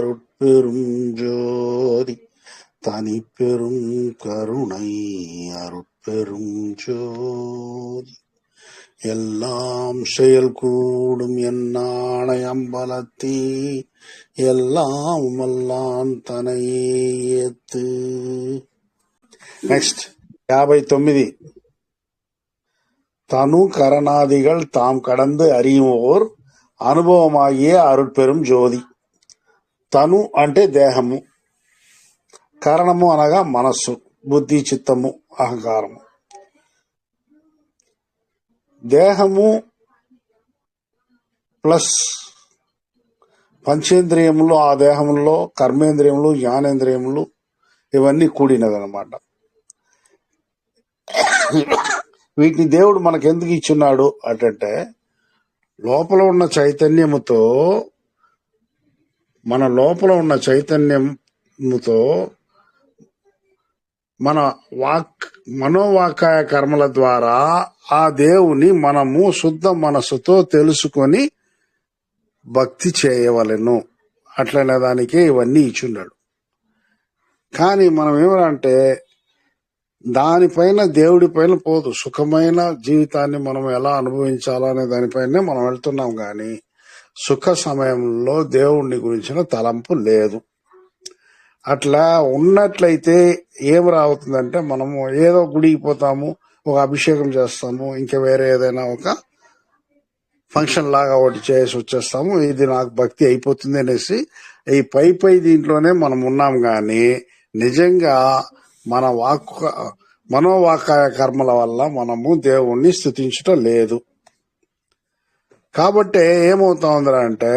அருட்பெரும் ஜோதி தனிப்பெரும் கருணை அருட்பெரும் ஜோதி எல்லாம் செயல் கூடும் என்னானை அம்பலத்தே எல்லாம் வல்லான் தனையே ஏத்து. నెక్స్ట్ 59. తను కరణాదిகள் தாம் கடந்து அறிவோர் అనుభవమాయే అరుట్పెరుం జ్యోతి. తను అంటే దేహము, కరణము అనగా మనస్సు, బుద్ధి, చిత్తము, అహంకారము. దేహము ప్లస్ పంచేంద్రియములు, ఆ దేహంలో కర్మేంద్రియములు, జ్ఞానేంద్రియములు ఇవన్నీ కూడినదనమాట. వీటిని దేవుడు మనకెందుకు ఇచ్చున్నాడు అంటే లోపల ఉన్న చైతన్యముతో, మన లోపల ఉన్న చైతన్యముతో మన మనోవాకాయ కర్మల ద్వారా ఆ దేవుని మనము శుద్ధ మనసుతో తెలుసుకొని భక్తి చేయవలెను. అట్లనే దానికే ఇవన్నీ ఇచ్చున్నాడు. కానీ మనం ఏమంటే దానిపైన, దేవుడి పైన పోదు. సుఖమైన జీవితాన్ని మనం ఎలా అనుభవించాలనే దానిపైనే మనం వెళ్తున్నాం, కానీ సుఖ సమయంలో దేవుణ్ణి గురించిన తలంపు లేదు. అట్లా ఉన్నట్లయితే ఏం రావుతుందంటే మనము ఏదో గుడికి పోతాము, ఒక అభిషేకం చేస్తాము, ఇంకా వేరే ఏదైనా ఒక ఫంక్షన్ లాగా ఒకటి చేసి వచ్చేస్తాము, ఇది నాకు భక్తి అయిపోతుంది అనేసి ఈ పై దీంట్లోనే మనం ఉన్నాం. కానీ నిజంగా మన మనోవాకాయ కర్మల వల్ల మనము దేవుణ్ణి స్తుతించటం లేదు. కాబట్టి ఏమవుతా ఉందంటే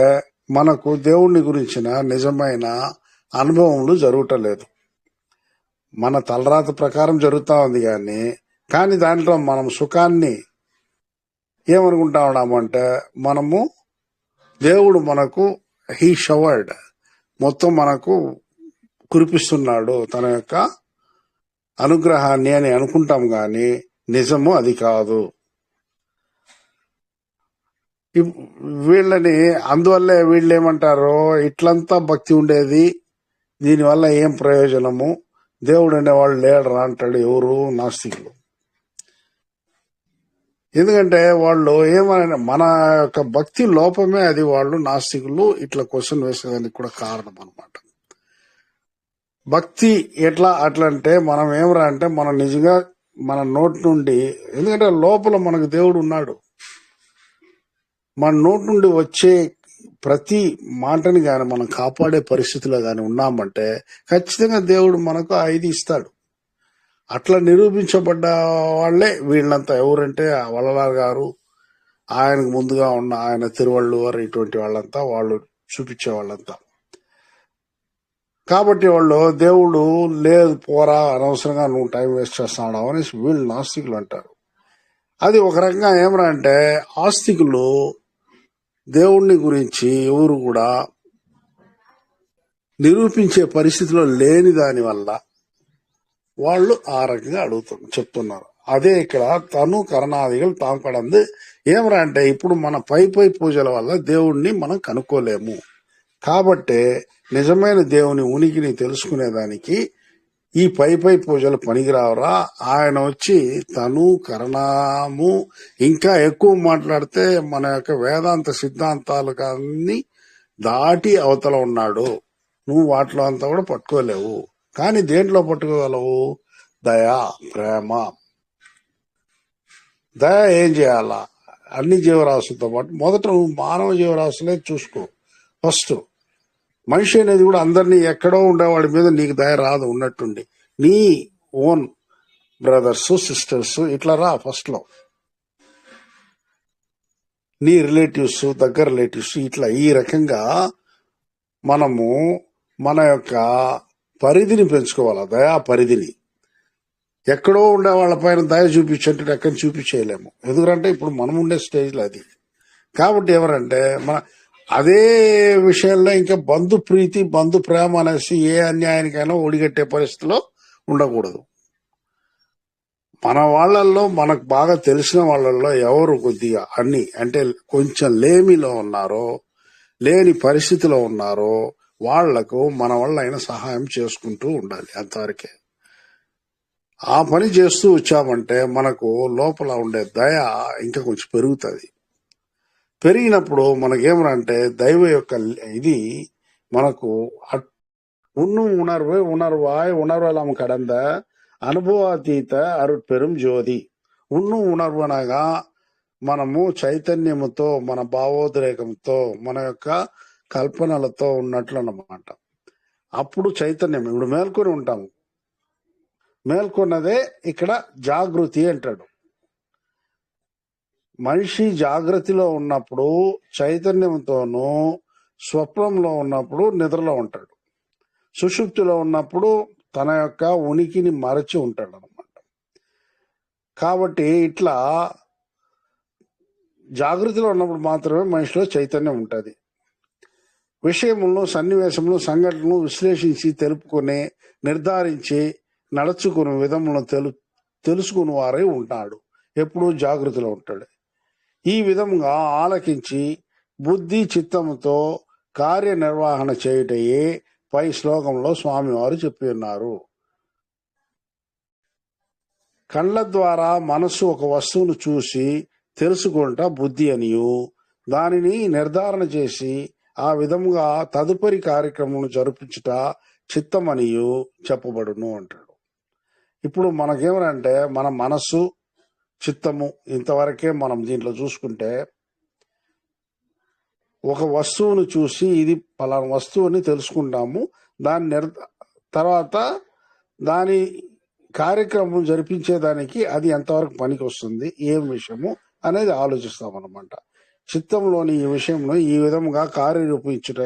మనకు దేవుణ్ణి గురించిన నిజమైన అనుభవములు జరగటం లేదు. మన తలరాత ప్రకారం జరుగుతూ ఉంది, కానీ దాంట్లో మనం సుఖాన్ని ఏమనుకుంటా ఉన్నామంటే మనము దేవుడు మనకు హీ షవర్డ్ మొత్తం మనకు కురిపిస్తున్నాడు తన యొక్క అనుగ్రహాన్ని అని అనుకుంటాం, కానీ నిజము అది కాదు. వీళ్ళని అందువల్లే వీళ్ళు ఏమంటారు, ఇట్లంతా భక్తి ఉండేది, దీనివల్ల ఏం ప్రయోజనము, దేవుడు అనేవాళ్ళు లేడరా అంటాడు ఎవరు? నాస్తికులు. ఎందుకంటే వాళ్ళు ఏమైనా మన యొక్క భక్తి లోపమే అది. వాళ్ళు నాస్తికులు ఇట్లా క్వశ్చన్ వేసేదానికి కూడా కారణం అనమాట. భక్తి ఎట్లా అంటే మనం ఏమరా అంటే మనం నిజంగా మన నోటి నుండి, ఎందుకంటే లోపల మనకు దేవుడు ఉన్నాడు, మన నోటి నుండి వచ్చే ప్రతి మాటని గాని మనం కాపాడే పరిస్థితిలో గాని ఉన్నామంటే ఖచ్చితంగా దేవుడు మనకు ఐదు ఇస్తాడు. అట్లా నిరూపించబడ్డ వాళ్లే వీళ్ళంతా. ఎవరంటే వల్లలార్ గారు, ఆయనకు ముందుగా ఉన్న ఆయన తిరువళ్ళూరు, ఇటువంటి వాళ్ళంతా వాళ్ళు చూపించే వాళ్ళంతా. కాబట్టి వాళ్ళు దేవుడు లేదు పోరా, అనవసరంగా నువ్వు టైం వేస్ట్ చేస్తున్నావు అనేసి వీళ్ళు నాస్తికులు అంటారు. అది ఒక రకంగా ఏమరా అంటే ఆస్తికులు దేవుణ్ణి గురించి ఎవరు కూడా నిరూపించే పరిస్థితిలో లేని దాని వల్ల వాళ్ళు ఆ రకంగా చెప్తున్నారు. అదే ఇక్కడ తను కరణాదిகள் తాము కడంది ఏమరా అంటే ఇప్పుడు మన పై పూజల వల్ల దేవుణ్ణి మనం కనుక్కోలేము. కాబట్టి నిజమైన దేవుని ఉనికిని తెలుసుకునేదానికి ఈ పై పూజలు పనికిరావరా. ఆయన వచ్చి తను కరణము ఇంకా ఎక్కువ మాట్లాడితే మన యొక్క వేదాంత సిద్ధాంతాలు కానీ దాటి అవతల ఉన్నాడు. నువ్వు వాటిలో అంతా కూడా పట్టుకోలేవు. కానీ దేంట్లో పట్టుకోగలవు? దయ, ప్రేమ. దయ ఏం చేయాలా? అన్ని జీవరాశులతో పాటు మొదట నువ్వు మానవ జీవరాశులే చూసుకో. ఫస్ట్ మనిషి అనేది కూడా అందరినీ ఎక్కడో ఉండేవాడి మీద నీకు దయ రాదు. ఉన్నట్టుండి నీ ఓన్ బ్రదర్స్, సిస్టర్స్ ఇట్లా రా ఫస్ట్ లో, నీ రిలేటివ్స్, దగ్గర రిలేటివ్స్, ఇట్లా ఈ రకంగా మనము మన యొక్క పరిధిని పెంచుకోవాలి. దయా పరిధిని. ఎక్కడో ఉండే వాళ్ళ పైన దయ చూపించంటే ఎక్కడ చూపించేయలేము. ఎందుకంటే ఇప్పుడు మనం ఉండే స్టేజ్లో అది. కాబట్టి ఎవరంటే మన అదే విషయంలో ఇంకా బంధు ప్రీతి, బంధు ప్రేమ అనేసి ఏ అన్యాయానికైనా ఒడిగట్టే పరిస్థితిలో ఉండకూడదు. మన వాళ్ళల్లో, మనకు బాగా తెలిసిన వాళ్ళల్లో ఎవరు కొద్దిగా అన్ని అంటే కొంచెం లేమిలో ఉన్నారో, లేని పరిస్థితిలో ఉన్నారో వాళ్లకు మన వల్ల అయిన సహాయం చేసుకుంటూ ఉండాలి. అంతవరకే. ఆ పని చేస్తూ వచ్చామంటే మనకు లోపల ఉండే దయ ఇంకా కొంచెం పెరుగుతుంది. పెరిగినప్పుడు మనకేమనంటే దైవ యొక్క ఇది మనకు உணர்வெல்லாம் கடந்த అనుభవాతీత అరుట్పెరుం జ్యోతి. ఉణర్వు అనగా మనము చైతన్యముతో, మన భావోద్రేకంతో, మన యొక్క కల్పనలతో ఉన్నట్లు అన్నమాట. అప్పుడు చైతన్యం, ఇప్పుడు మేల్కొని ఉంటాము. మేల్కొన్నదే ఇక్కడ జాగృతి అంటాడు. మనిషి జాగృతిలో ఉన్నప్పుడు చైతన్యంతోనూ, స్వప్నంలో ఉన్నప్పుడు నిద్రలో ఉంటాడు, సుషుప్తిలో ఉన్నప్పుడు తన యొక్క ఉనికిని మరచి ఉంటాడు అనమాట. కాబట్టి ఇట్లా జాగృతిలో ఉన్నప్పుడు మాత్రమే మనిషిలో చైతన్యం ఉంటుంది. విషయములను, సన్నివేశములు, సంఘటనలు విశ్లేషించి తెలుపుకునే, నిర్ధారించి నడుచుకునే విధములను తెలుసుకుని వారై ఉంటాడు. ఎప్పుడు జాగృతిలో ఉంటాడు. ఈ విధముగా ఆలకించి బుద్ధి చిత్తముతో కార్యనిర్వహణ చేయుటయే పై శ్లోకంలో స్వామివారు చెప్పి ఉన్నారు. కళ్ళ ద్వారా మనస్సు ఒక వస్తువును చూసి తెలుసుకుంటా బుద్ధి అనియు, దానిని నిర్ధారణ చేసి ఆ విధముగా తదుపరి కార్యక్రమం జరిపించుట చిత్తమనియు చెప్పబడును అంటాడు. ఇప్పుడు మనకేమనంటే మన మనస్సు, చిత్తము ఇంతవరకే మనం దీంట్లో చూసుకుంటే, ఒక వస్తువును చూసి ఇది పలానా వస్తువుని తెలుసుకుంటాము. తర్వాత దాని కార్యక్రమం జరిపించేదానికి అది ఎంతవరకు పనికి వస్తుంది, ఏం విషయము అనేది ఆలోచిస్తాం అన్నమాట. చిత్తంలోని ఈ విషయంలో ఈ విధముగా కార్యరూపించుట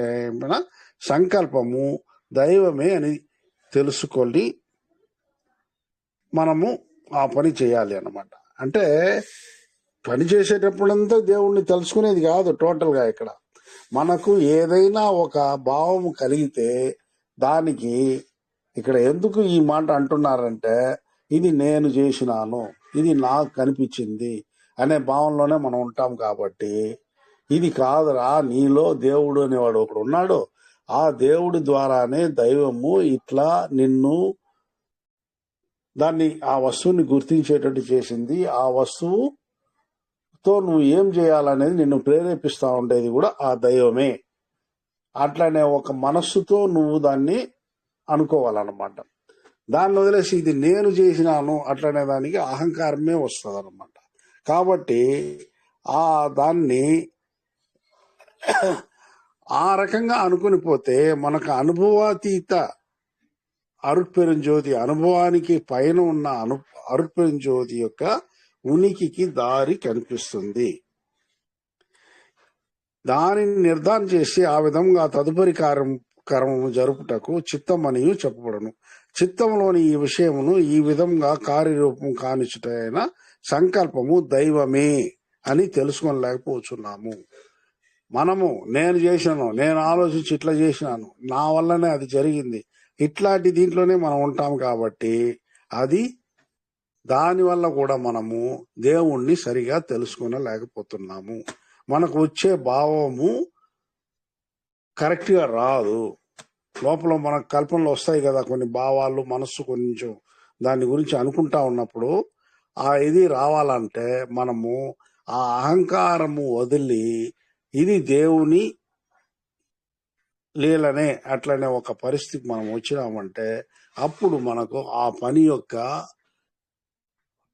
సంకల్పము దైవమే అని తెలుసుకొని మనము ఆ పని చేయాలి అన్నమాట. అంటే పని చేసేటప్పుడంతా దేవుణ్ణి తెలుసుకునేది కాదు. టోటల్గా ఇక్కడ మనకు ఏదైనా ఒక భావము కలిగితే దానికి ఇక్కడ ఎందుకు ఈ మాట అంటున్నారంటే, ఇది నేను చేసినాను, ఇది నాకు కనిపించింది అనే భావంలోనే మనం ఉంటాం. కాబట్టి ఇది కాదురా, నీలో దేవుడు అనేవాడు ఒకడు ఉన్నాడు, ఆ దేవుడి ద్వారానే దైవము ఇట్లా నిన్ను దాన్ని ఆ వస్తువుని గుర్తించేటట్టు చేసింది. ఆ వస్తువుతో నువ్వు ఏం చేయాలనేది నిన్ను ప్రేరేపిస్తా ఉండేది కూడా ఆ దైవమే. అట్లనే ఒక మనస్సుతో నువ్వు దాన్ని అనుకోవాలన్నమాట. దాన్ని వదిలేసి ఇది నేను చేసినాను అట్లనే దానికి అహంకారమే వస్తుంది అన్నమాట. కాబట్టి ఆ దాన్ని ఆ రకంగా అనుకుని పోతే మనకు అనుభవాతీత అరుట్పెరుంజ్యోతి, అనుభవానికి పైన ఉన్న అరుట్పెరుంజ్యోతి యొక్క ఉనికికి దారి కనిపిస్తుంది. దానిని నిర్ధారణ చేసి ఆ విధంగా తదుపరి కర్మము జరుపుటకు చిత్తమనియు చెప్పబడును. చిత్తంలోని ఈ విషయమును ఈ విధంగా కార్యరూపం కానిచుటైన సంకల్పము దైవమే అని తెలుసుకోలేకపోతున్నాము. మనము నేను చేసినాను, నేను ఆలోచించి ఇట్లా చేసినాను, నా వల్లనే అది జరిగింది, ఇట్లాంటి దీంట్లోనే మనం ఉంటాం. కాబట్టి అది దానివల్ల కూడా మనము దేవుణ్ణి సరిగా తెలుసుకోలేకపోతున్నాము. మనకు వచ్చే భావము కరెక్ట్గా రాదు. లోపల మనకు కల్పనలు వస్తాయి కదా, కొన్ని భావాలు, మనస్సు కొంచెం దాని గురించి అనుకుంటా ఉన్నప్పుడు ఆ ఇది రావాలంటే మనము ఆ అహంకారము వదిలి ఇది దేవుని లీలనే అట్లనే ఒక పరిస్థితికి మనం వచ్చినామంటే అప్పుడు మనకు ఆ పని యొక్క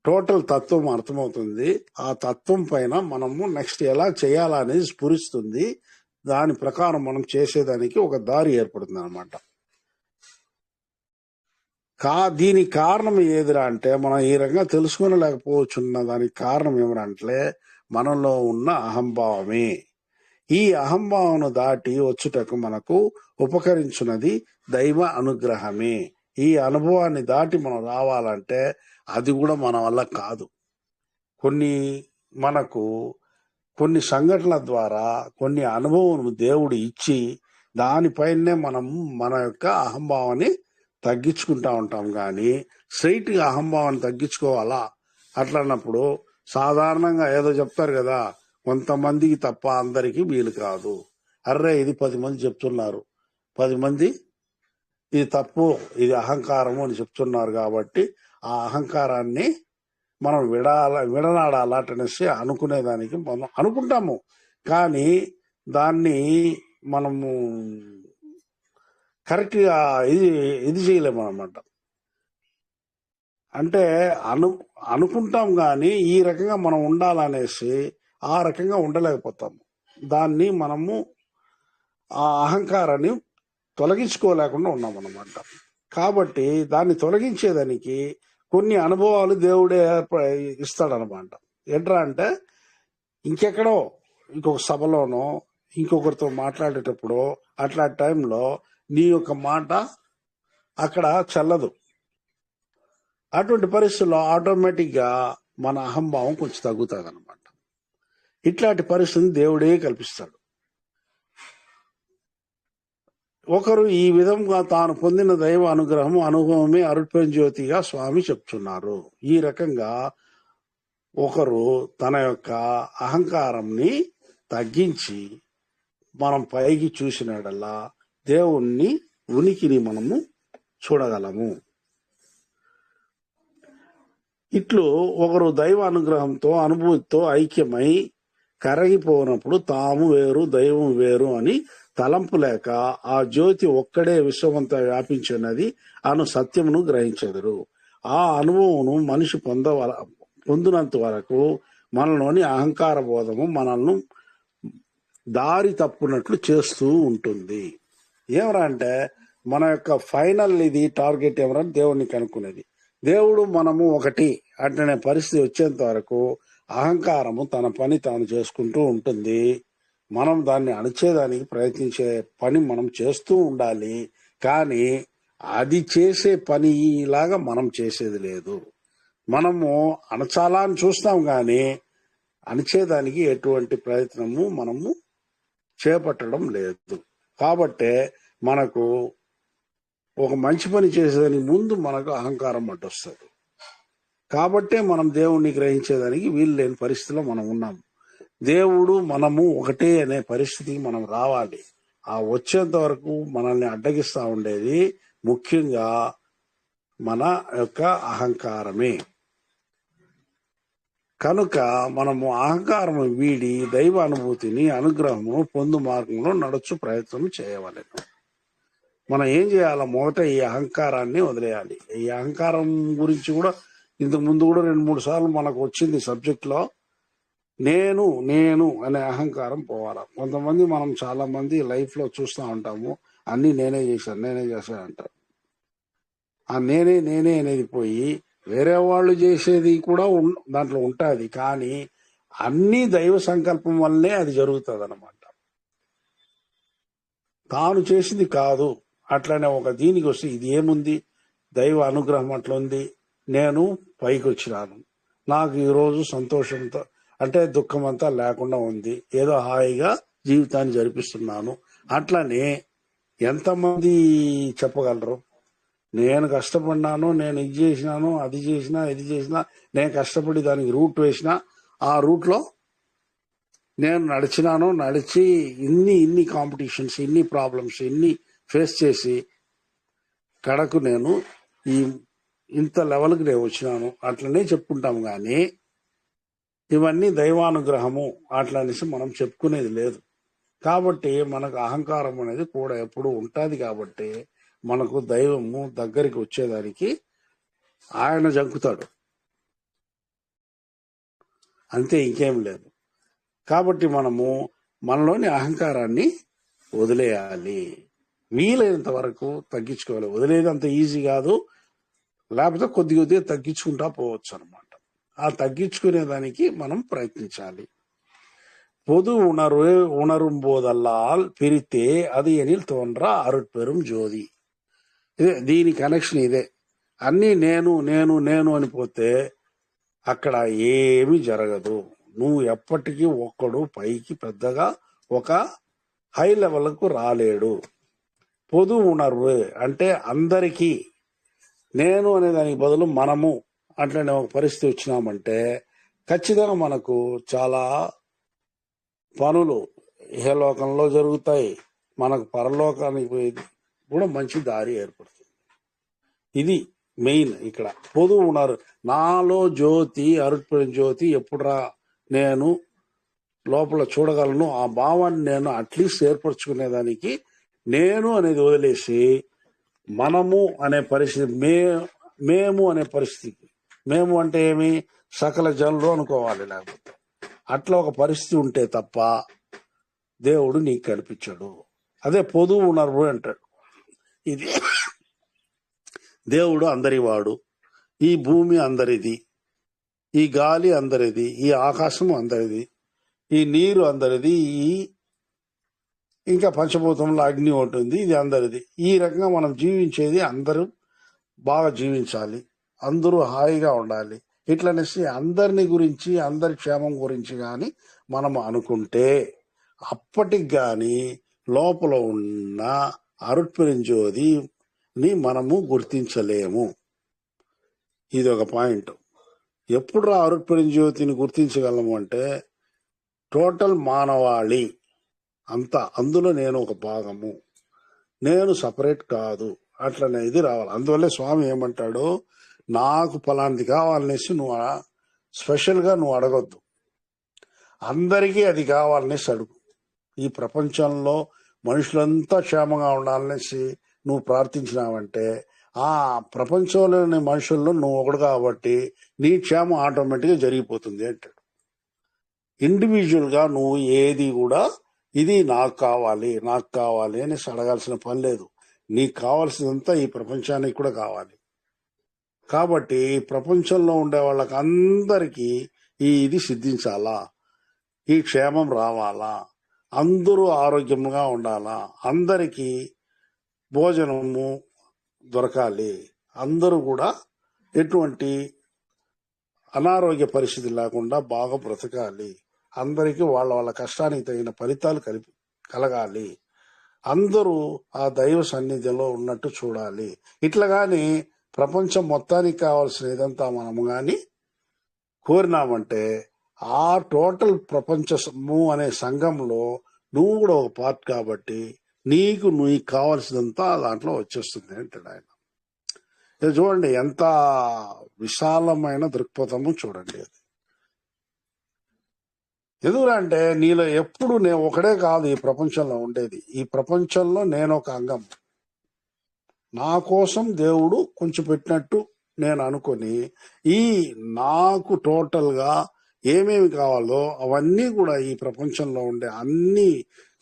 టోటల్ తత్వం అర్థమవుతుంది. ఆ తత్వం పైన మనము నెక్స్ట్ ఎలా చేయాలనేది స్ఫురిస్తుంది. దాని ప్రకారం మనం చేసేదానికి ఒక దారి ఏర్పడుతుంది అనమాట. దీనికి కారణం ఏదిరా అంటే, మనం ఈ రకంగా తెలుసుకోలేకపోవచ్చున్న దానికి కారణం ఏమనంటే మనలో ఉన్న అహంభావమే. ఈ అహంభావను దాటి వచ్చుటకు మనకు ఉపకరించున్నది దైవ అనుగ్రహమే. ఈ అనుభవాన్ని దాటి మనం రావాలంటే అది కూడా మన వల్ల కాదు. కొన్ని సంఘటనల ద్వారా కొన్ని అనుభవం దేవుడు ఇచ్చి దానిపైనే మనం మన యొక్క అహంభావాన్ని తగ్గించుకుంటా ఉంటాం. కానీ స్ట్రైట్గా అహంభావాన్ని తగ్గించుకోవాలా అట్లన్నప్పుడు సాధారణంగా ఏదో చెప్తారు కదా, కొంతమందికి తప్ప అందరికీ వీలు కాదు. అర్రే ఇది 10 మంది చెప్తున్నారు, 10 మంది ఇది తప్పు, ఇది అహంకారము అని చెప్తున్నారు కాబట్టి ఆ అహంకారాన్ని మనం విడనాడాలటనేసి అనుకునేదానికి మనం అనుకుంటాము. కానీ దాన్ని మనము కరెక్ట్గా ఇది చేయలేము అనమాట. అంటే అనుకుంటాం కానీ ఈ రకంగా మనం ఉండాలనేసి ఆ రకంగా ఉండలేకపోతాము. దాన్ని మనము ఆ అహంకారాన్ని తొలగించుకోలేకుండా ఉన్నామన్నమాట. కాబట్టి దాన్ని తొలగించేదానికి కొన్ని అనుభవాలు దేవుడే ఇస్తాడనమాట. ఎట్లా అంటే ఇంకెక్కడో ఇంకొక సభలోనో ఇంకొకరితో మాట్లాడేటప్పుడు అట్లా టైంలో నీ యొక్క మాట అక్కడ చల్లదు. అటువంటి పరిస్థితుల్లో ఆటోమేటిక్గా మన అహంభావం కొంచెం తగ్గుతుంది అనమాట. ఇట్లాంటి పరిస్థితిని దేవుడే కల్పిస్తాడు. ఒకరు ఈ విధంగా తాను పొందిన దైవ అనుభవమే అరుట్పేరు జ్యోతిగా స్వామి చెప్తున్నారు. ఈ రకంగా ఒకరు తన యొక్క అహంకారంని తగ్గించి మనం పైకి చూసినడల్లా దేవుణ్ణి ఉనికిని మనము చూడగలము. ఇట్లు ఒకరు దైవ అనుగ్రహంతో అనుభూతితో ఐక్యమై కరగిపోనప్పుడు తాము వేరు దైవం వేరు అని తలంపు లేక ఆ జ్యోతి ఒక్కడే విశ్వమంతా వ్యాపించినది అను సత్యమును గ్రహించెదరు. ఆ అనుభవమును మనిషి పొందినంత వరకు మనలోని అహంకార బోధము మనల్ని దారి తప్పునట్లు చేస్తూ ఉంటుంది. ఏమరా అంటే మన యొక్క ఫైనల్ ఇది టార్గెట్ ఏమరా దేవుణ్ణి కనుక్కునేది. దేవుడు మనము ఒకటి అంటే పరిస్థితి వచ్చేంత వరకు అహంకారము తన పని తాను చేసుకుంటూ ఉంటుంది. మనం దాన్ని అణచేదానికి ప్రయత్నించే పని మనం చేస్తూ ఉండాలి. కానీ అది చేసే పనిలాగా మనం చేసేది లేదు. మనము అణచాలా అని చూస్తాం కానీ అణచేదానికి ఎటువంటి ప్రయత్నము మనము చేపట్టడం లేదు. కాబట్టే మనకు ఒక మంచి పని చేసేదానికి ముందు మనకు అహంకారం అడ్డొస్తుంది. కాబట్టే మనం దేవుణ్ణి గ్రహించేదానికి వీలు లేని పరిస్థితిలో మనం ఉన్నాము. దేవుడు మనము ఒకటే అనే పరిస్థితికి మనం రావాలి. ఆ వచ్చేంత వరకు మనల్ని అడ్డగిస్తా ఉండేది ముఖ్యంగా మన యొక్క అహంకారమే. కనుక మనము అహంకారము వీడి దైవ అనుభూతిని అనుగ్రహము పొందు మార్గంలో నడుచు ప్రయత్నం చేయవలెను. మనం ఏం చేయాలి? మొదట ఈ అహంకారాన్ని వదిలేయాలి. ఈ అహంకారం గురించి కూడా ఇంతకు ముందు కూడా 2-3 సార్లు మనకు వచ్చింది సబ్జెక్ట్ లో. నేను నేను అనే అహంకారం పోవాలా. కొంతమంది మనం చాలా మంది లైఫ్ లో చూస్తూ ఉంటాము, అన్ని నేనే చేశాను అంటారు. ఆ నేనే అనేది పోయి వేరే వాళ్ళు చేసేది కూడా దాంట్లో ఉంటుంది. కానీ అన్ని దైవ సంకల్పం వల్లే అది జరుగుతుంది అన్నమాట. తాను చేసింది కాదు. అట్లనే ఒక దీనికి వస్తే ఇది ఏముంది, దైవ అనుగ్రహం అట్లా ఉంది, నేను పైకి వచ్చినాను, నాకు ఈరోజు సంతోషంతో అంటే దుఃఖం అంతా లేకుండా ఉంది, ఏదో హాయిగా జీవితాన్ని జరిపిస్తున్నాను. అట్లనే ఎంతమంది చెప్పగలరు? నేను కష్టపడినాను, నేను ఇది చేసినాను, అది చేసినా, ఇది చేసినా, నేను కష్టపడి దానికి రూట్ వేసిన, ఆ రూట్లో నేను నడిచి ఇన్ని కాంపిటీషన్స్, ఇన్ని ప్రాబ్లమ్స్, ఇన్ని ఫేస్ చేసి కడకు నేను ఇంత లెవెల్కి నేను వచ్చినాను అట్లనే చెప్పుకుంటాము. కానీ ఇవన్నీ దైవానుగ్రహము అట్లా అనేసి మనం చెప్పుకునేది లేదు. కాబట్టి మనకు అహంకారం అనేది కూడా ఎప్పుడు ఉంటుంది. కాబట్టి మనకు దైవము దగ్గరికి వచ్చేదానికి ఆయన జంకుతాడు, అంతే, ఇంకేం లేదు. కాబట్టి మనము మనలోని అహంకారాన్ని వదిలేయాలి, వీలైనంత వరకు తగ్గించుకోవాలి. వదిలేది అంత ఈజీ కాదు, లేకపోతే కొద్దిగా తగ్గించుకుంటా పోవచ్చు అనమాట. ఆ తగ్గించుకునేదానికి మనం ప్రయత్నించాలి. பொது உணரும் போதல்லால் பிரித்தே அது எனில் தோன்ற అరుట్పెరుం జ్యోతి. ఇదే దీని కనెక్షన్. ఇదే అన్ని నేను నేను నేను అని పోతే అక్కడ ఏమి జరగదు. నువ్వు ఎప్పటికీ ఒక్కడు పైకి పెద్దగా ఒక హై లెవెల్కు రాలేడు. పొదు ఉణర్వు అంటే అందరికీ నేను అనే దానికి బదులు మనము అట్లనే ఒక పరిస్థితి వచ్చినామంటే ఖచ్చితంగా మనకు చాలా పనులు ఇహలోకంలో జరుగుతాయి, మనకు పరలోకానికి పోయేది కూడా మంచి దారి ఏర్పడుతుంది. ఇది మెయిన్. ఇక్కడ పొదువు ఉన్నారు. నాలో జ్యోతి అరుట్పడిన జ్యోతి ఎప్పుడురా నేను లోపల చూడగలను, ఆ భావాన్ని నేను అట్లీస్ట్ ఏర్పరచుకునేదానికి నేను అనేది వదిలేసి మనము అనే పరిస్థితి, మేము అనే పరిస్థితి, మేము అంటే ఏమి, సకల జనులు అనుకోవాలి. లేకపోతే అట్లా ఒక పరిస్థితి ఉంటే తప్ప దేవుడు నీకు కనిపించడు. అదే పొదువు ఉన్నారు అంటాడు. ఇది దేవుడు అందరివాడు, ఈ భూమి అందరిది, ఈ గాలి అందరిది, ఈ ఆకాశము అందరిది, ఈ నీరు అందరిది, ఇంకా పంచభూతంలో అగ్ని ఉంటుంది, ఇది అందరిది. ఈ రకంగా మనం జీవించేది అందరూ బాగా జీవించాలి, అందరూ హాయిగా ఉండాలి. ఇట్లనేసి అందరిని గురించి, అందరి క్షేమం గురించి కానీ మనం అనుకుంటే అప్పటికి గాని లోపల ఉన్న అరుట్పరింజోదిని మనము గుర్తించలేము. ఇది ఒక పాయింట్. ఎప్పుడు అరుట్పరింజ్యోతిని గుర్తించగలము అంటే టోటల్ మానవాళి అంతా, అందులో నేను ఒక భాగము, నేను సపరేట్ కాదు, అట్లనే ఇది రావాలి. అందువల్లే స్వామి ఏమంటాడు, నాకు ఫలాంటి కావాలనేసి నువ్వు స్పెషల్గా నువ్వు అడగొద్దు, అందరికీ అది కావాలనేసి అడుగు. ఈ ప్రపంచంలో మనుషులంతా క్షేమంగా ఉండాలనేసి నువ్వు ప్రార్థించినావంటే ఆ ప్రపంచంలోని మనుషుల్లో నువ్వు ఒకడు కాబట్టి నీ క్షేమం ఆటోమేటిక్గా జరిగిపోతుంది అంటాడు. ఇండివిజువల్ గా నువ్వు ఏది కూడా ఇది నాకు కావాలి అనేసి అడగాల్సిన పని లేదు. నీకు కావాల్సినంతా ఈ ప్రపంచానికి కూడా కావాలి. కాబట్టి ప్రపంచంలో ఉండే వాళ్ళకి అందరికీ ఇది సిద్ధించాలా, ఈ క్షేమం రావాలా, అందరూ ఆరోగ్యంగా ఉండాలా, అందరికీ భోజనము దొరకాలి, అందరూ కూడా ఎటువంటి అనారోగ్య పరిస్థితి లేకుండా బాగా బ్రతకాలి, అందరికీ వాళ్ళ వాళ్ళ కష్టానికి తగిన ఫలితాలు కలగాలి, అందరూ ఆ దైవ సన్నిధిలో ఉన్నట్టు చూడాలి. ఇట్లా గాని ప్రపంచం మొత్తానికి కావాల్సిన ఇదంతా మనము గాని కోరినామంటే ఆ టోటల్ ప్రపంచము అనే సంఘంలో నువ్వు కూడా ఒక పార్ట్ కాబట్టి నీకు కావాల్సినంతా దాంట్లో వచ్చేస్తుంది అంటాడు ఆయన. ఇది చూడండి ఎంత విశాలమైన దృక్పథము చూడండి. అది ఎందుకంటే నీలో ఎప్పుడు నేను ఒకడే కాదు ఈ ప్రపంచంలో ఉండేది, ఈ ప్రపంచంలో నేను ఒక అంగం. నా కోసం దేవుడు కొంచెం పెట్టినట్టు నేను అనుకొని ఈ నాకు టోటల్ గా ఏమేమి కావాలో అవన్నీ కూడా ఈ ప్రపంచంలో ఉండే అన్ని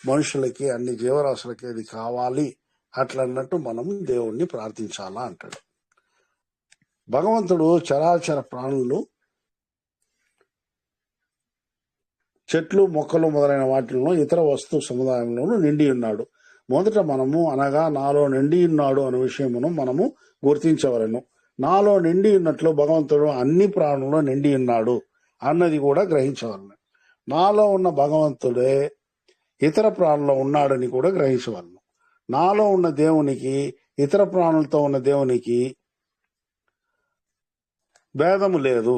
మనుషులకి, అన్ని జీవరాశులకి అది కావాలి. అట్లా అన్నట్టు మనం దేవుణ్ణి ప్రార్థించాలా అంటాడు. భగవంతుడు చరాచర ప్రాణులు, చెట్లు, మొక్కలు మొదలైన వాటిల్లో ఇతర వస్తు సముదాయంలోనూ నిండి ఉన్నాడు. మొదట మనము అనగా నాలో నిండి ఉన్నాడు అనే విషయమును మనము గుర్తించవలను. నాలో నిండి ఉన్నట్లు భగవంతుడు అన్ని ప్రాణుల్లో నిండి ఉన్నాడు అన్నది కూడా గ్రహించవలను. నాలో ఉన్న భగవంతుడే ఇతర ప్రాణుల్లో ఉన్నాడని కూడా గ్రహించవలను. నాలో ఉన్న దేవునికి ఇతర ప్రాణులతో ఉన్న దేవునికి భేదము లేదు.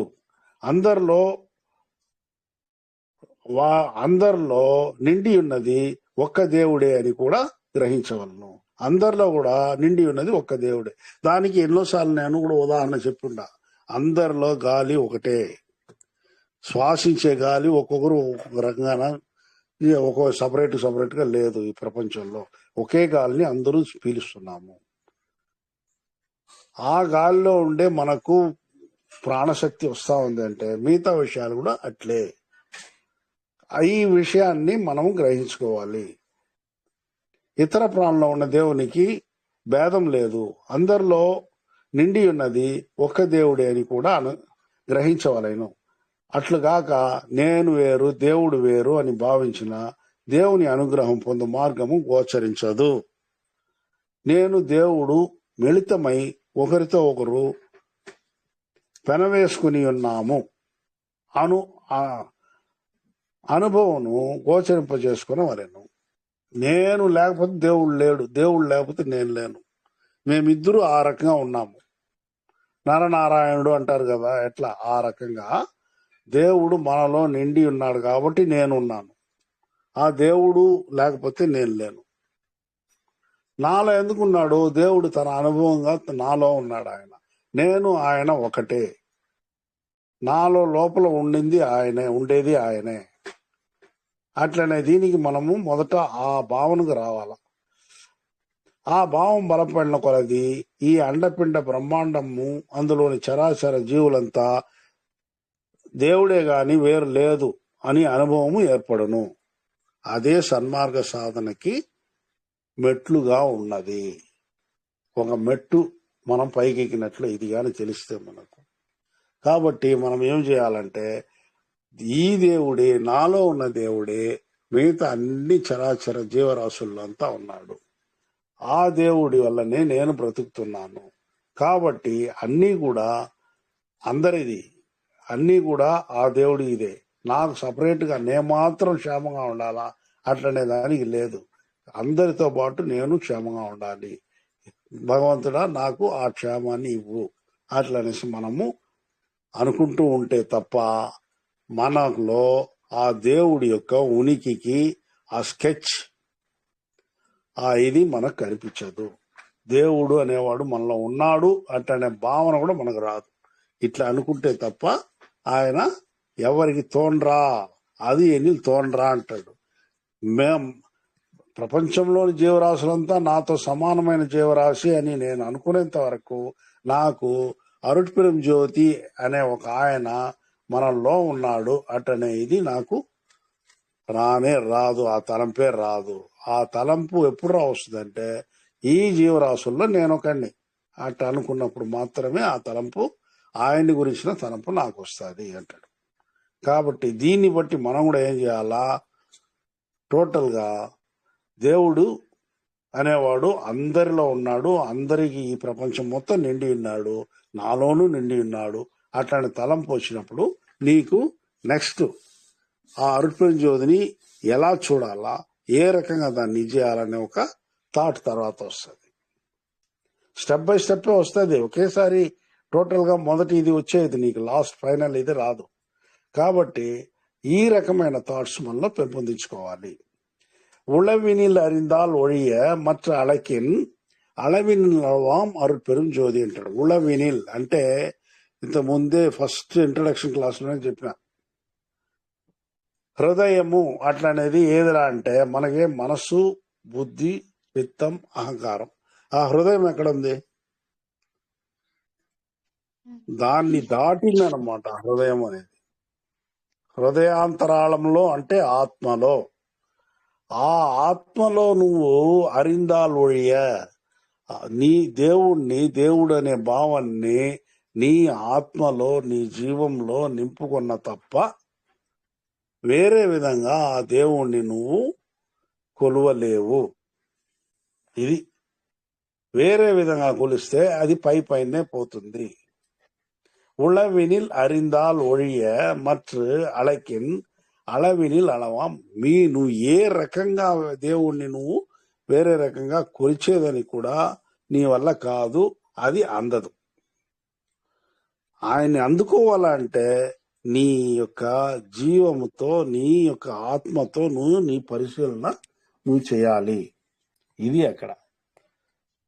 అందరిలో నిండి ఉన్నది ఒక్క దేవుడే అని కూడా గ్రహించవలను. అందరిలో కూడా నిండి ఉన్నది ఒక్క దేవుడే. దానికి ఎన్నోసార్లు నేను కూడా ఉదాహరణ చెప్పుండా. అందరిలో గాలి ఒకటే, శ్వాసించే గాలి ఒక్కొక్కరు ఒక్కొక్క రకంగా ఒక్కొక్క సపరేట్ గా లేదు. ఈ ప్రపంచంలో ఒకే గాలిని అందరూ పీలుస్తున్నాము. ఆ గాలిలో ఉండే మనకు ప్రాణశక్తి వస్తా ఉంది అంటే మిగతా విషయాలు కూడా అట్లే. ఈ విషయాన్ని మనం గ్రహించుకోవాలి. ఇతర ప్రాణంలో ఉన్న దేవునికి భేదం లేదు, అందరిలో నిండి ఉన్నది ఒక్క దేవుడే అని కూడా గ్రహించవలేను. అట్లుగాక నేను వేరు దేవుడు వేరు అని భావించిన దేవుని అనుగ్రహం పొందు మార్గము గోచరించదు. నేను దేవుడు మిళితమై ఒకరితో ఒకరు పెనవేసుకుని ఉన్నాము అనుభవము గోచరింపజేసుకుని వలెను. నేను లేకపోతే దేవుడు లేడు, దేవుడు లేకపోతే నేను లేను. మేమిద్దరూ ఆ రకంగా ఉన్నాము. నరనారాయణుడు అంటారు కదా, ఎట్లా ఆ రకంగా దేవుడు మనలో నిండి ఉన్నాడు కాబట్టి నేనున్నాను. ఆ దేవుడు లేకపోతే నేను లేను. నాలో ఎందుకున్నాడు? దేవుడు తన అనుభవంగా నాలో ఉన్నాడు. నేను ఆయన ఒకటే. నాలో లోపల ఉండింది ఆయనే, ఉండేది ఆయనే. అట్లనే దీనికి మనము మొదట ఆ భావనకు రావాల. ఆ భావం బలపడిన కొలది ఈ అండపిండ బ్రహ్మాండము, అందులోని చరాచర జీవులంతా దేవుడే గాని వేరు లేదు అని అనుభవము ఏర్పడును. అదే సన్మార్గ సాధనకి మెట్లుగా ఉన్నది. ఒక మెట్టు మనం పైకెక్కినట్లు ఇది కానీ తెలిస్తే మనకు. కాబట్టి మనం ఏం చేయాలంటే, ఈ దేవుడే, నాలో ఉన్న దేవుడే మిగతా అన్ని చరాచర జీవరాశుల్లో అంతా ఉన్నాడు. ఆ దేవుడి వల్లనే నేను బ్రతుకుతున్నాను. కాబట్టి అన్నీ కూడా అందరిది, అన్నీ కూడా ఆ దేవుడి ఇదే. నాకు సపరేట్ గా నేను మాత్రం క్షేమంగా ఉండాలా అట్లనే దానికి లేదు. అందరితో పాటు నేను క్షేమంగా ఉండాలి. భగవంతుడా నాకు ఆ క్షేమాన్ని ఇవ్వు అట్లనేసి మనము అనుకుంటూ ఉంటే తప్ప మనలో ఆ దేవుడి యొక్క ఉనికికి ఆ స్కెచ్ ఇది మనకు కనిపించదు. దేవుడు అనేవాడు మనలో ఉన్నాడు అట్లనే భావన కూడా మనకు రాదు. ఇట్లా అనుకుంటే తప్ప ఆయన ఎవరికి తోండ్రా, అది ఎనిల్ తోండ్రా అంటాడు. మేం ప్రపంచంలోని జీవరాశులంతా నాతో సమానమైన జీవరాశి అని నేను అనుకునేంత వరకు నాకు అరుట్పిరం జ్యోతి అనే ఒక ఆయన మనలో ఉన్నాడు అటనే ఇది నాకు రానే రాదు. ఆ తలంపే రాదు. ఆ తలంపు ఎప్పుడు వస్తుందంటే ఈ జీవరాశుల్లో నేను ఒకడిని అట్లా అనుకున్నప్పుడు మాత్రమే ఆ తలంపు, ఆయన్ని గురించిన తలంపు నాకు వస్తుంది అంటాడు. కాబట్టి దీన్ని బట్టి మనం కూడా ఏం చేయాలా? టోటల్ గా దేవుడు అనేవాడు అందరిలో ఉన్నాడు. అందరికి ఈ ప్రపంచం మొత్తం నిండి ఉన్నాడు, నాలోనూ నిండి ఉన్నాడు. అట్లాంటి తలంపు వచ్చినప్పుడు నీకు నెక్స్ట్ ఆ అరుట్పేరు జ్యోతిని ఎలా చూడాలా, ఏ రకంగా దాన్ని చేయాలనే ఒక థాట్ తర్వాత వస్తుంది. స్టెప్ బై స్టెప్ వస్తుంది. ఒకేసారి టోటల్ గా మొదటి ఇది వచ్చేది నీకు, లాస్ట్ ఫైనల్ ఇది రాదు. కాబట్టి ఈ రకమైన థాట్స్ మనలో పెంపొందించుకోవాలి. உளவினில் அறிந்தால் ஒழிய மற்ற அழைக்கின் அளవినిల్వాం అరుట్పెరుం జ్యోతి అంటాడు. ఉళవినిల్ అంటే ఇంత ముందే ఫస్ట్ ఇంట్రడక్షన్ క్లాస్ లోనే చెప్పిన, హృదయము అట్లనేది ఏదిరా అంటే మనకి మనస్సు, బుద్ధి, చిత్తం, అహంకారం. ఆ హృదయం ఎక్కడ ఉంది? దాన్ని దాటిందనమాట హృదయం అనేది. హృదయాంతరాళంలో అంటే ఆత్మలో. ఆ ఆత్మలో నువ్వు అరిందాల్ ఒழிయ నీ దేవుణ్ణి, దేవుడు అనే భావాన్ని నీ ఆత్మలో, నీ జీవంలో నింపుకున్న తప్ప వేరే విధంగా ఆ దేవుణ్ణి నువ్వు కొలువలేవు. ఇది వేరే విధంగా కొలిస్తే అది పైనే పోతుంది. உளவினில் அறிந்தால் ஒழிய மற்ற அழைக்கின் அளవినిల్ అలవాం. నువ్వు ఏ రకంగా దేవుణ్ణి నువ్వు వేరే రకంగా కొలిచేదని కూడా నీ వల్ల కాదు, అది అందదు. ఆయన్ని అందుకోవాలంటే నీ యొక్క జీవముతో, నీ యొక్క ఆత్మతో నువ్వు నీ పరిశీలన నువ్వు చేయాలి. ఇది అక్కడ.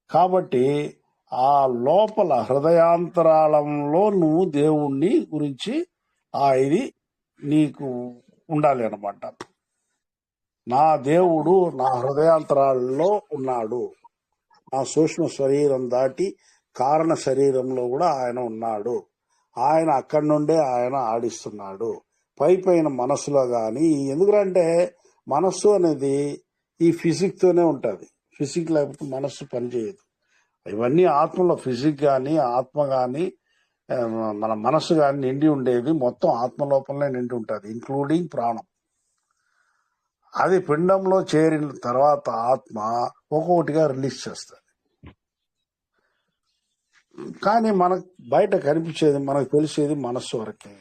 కాబట్టి ఆ లోపల హృదయాంతరాళంలో నువ్వు దేవుణ్ణి గురించి ఇది నీకు ఉండాలి అన్నమాట. నా దేవుడు నా హృదయాంతరాల్లో ఉన్నాడు. నా సూక్ష్మ శరీరం దాటి కారణ శరీరంలో కూడా ఆయన ఉన్నాడు. ఆయన అక్కడి నుండే ఆయన ఆడిస్తున్నాడు. పైన మనస్సులో గాని. ఎందుకంటే మనస్సు అనేది ఈ ఫిజిక్ తోనే ఉంటది. ఫిజిక్ లేకపోతే మనస్సు పనిచేయదు. ఇవన్నీ ఆత్మలో ఫిజిక్ గాని, ఆత్మ గాని, మన మనస్సు గాని నిండి ఉండేది మొత్తం ఆత్మ లోపలనే నిండి ఉంటది, ఇంక్లూడింగ్ ప్రాణం. అది పిండంలో చేరిన తర్వాత ఆత్మ ఒక్కొక్కటిగా రిలీజ్ చేస్తుంది. కానీ మనకు బయట కనిపించేది, మనకు తెలిసేది మనస్సు వరకే.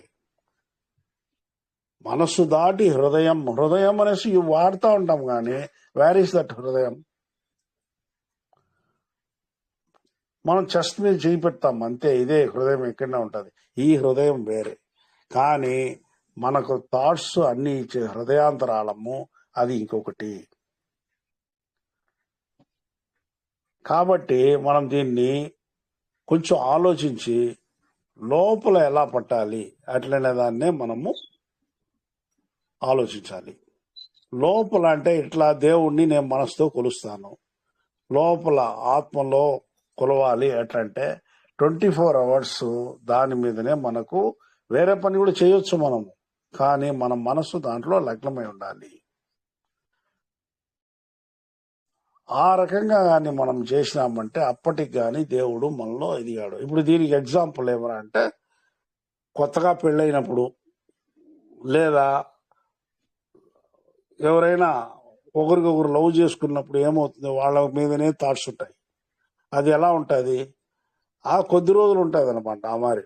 మనస్సు దాటి హృదయం, హృదయం అనేసి వాడుతూ ఉంటాం కానీ వేర్ ఈస్ దట్ హృదయం? మనం చెస్ట్ మీద చేయి పెడతాం అంతే, ఇదే హృదయం ఎక్కడనే ఉంటది. ఈ హృదయం వేరే. కానీ మనకు థాట్స్ అన్ని ఇచ్చే హృదయాంతరాళము అది ఇంకొకటి. కాబట్టి మనం దీన్ని కొంచెం ఆలోచించి లోపల ఎలా పట్టాలి అట్లనే దాన్నే మనము ఆలోచించాలి. లోపల అంటే ఇట్లా దేవుణ్ణి నేను మనసుతో కొలుస్తాను, లోపల ఆత్మలో కొలవాలి ఎట్లంటే 24 hours దాని మీదనే మనకు వేరే పని కూడా చేయొచ్చు మనము, కానీ మన మనసు దాంట్లో లగ్నమై ఉండాలి. ఆ రకంగా కానీ మనం చేసినామంటే అప్పటికి కానీ దేవుడు మనలో ఎదిగాడు. ఇప్పుడు దీనికి ఎగ్జాంపుల్ ఏమన్నా అంటే, కొత్తగా పెళ్ళైనప్పుడు లేదా ఎవరైనా ఒకరికొకరు లవ్ చేసుకున్నప్పుడు ఏమవుతుంది, వాళ్ళ మీదనే థాట్స్ ఉంటాయి. అది ఎలా ఉంటుంది, ఆ కొద్ది రోజులు ఉంటుంది అనమాట ఆ మరి,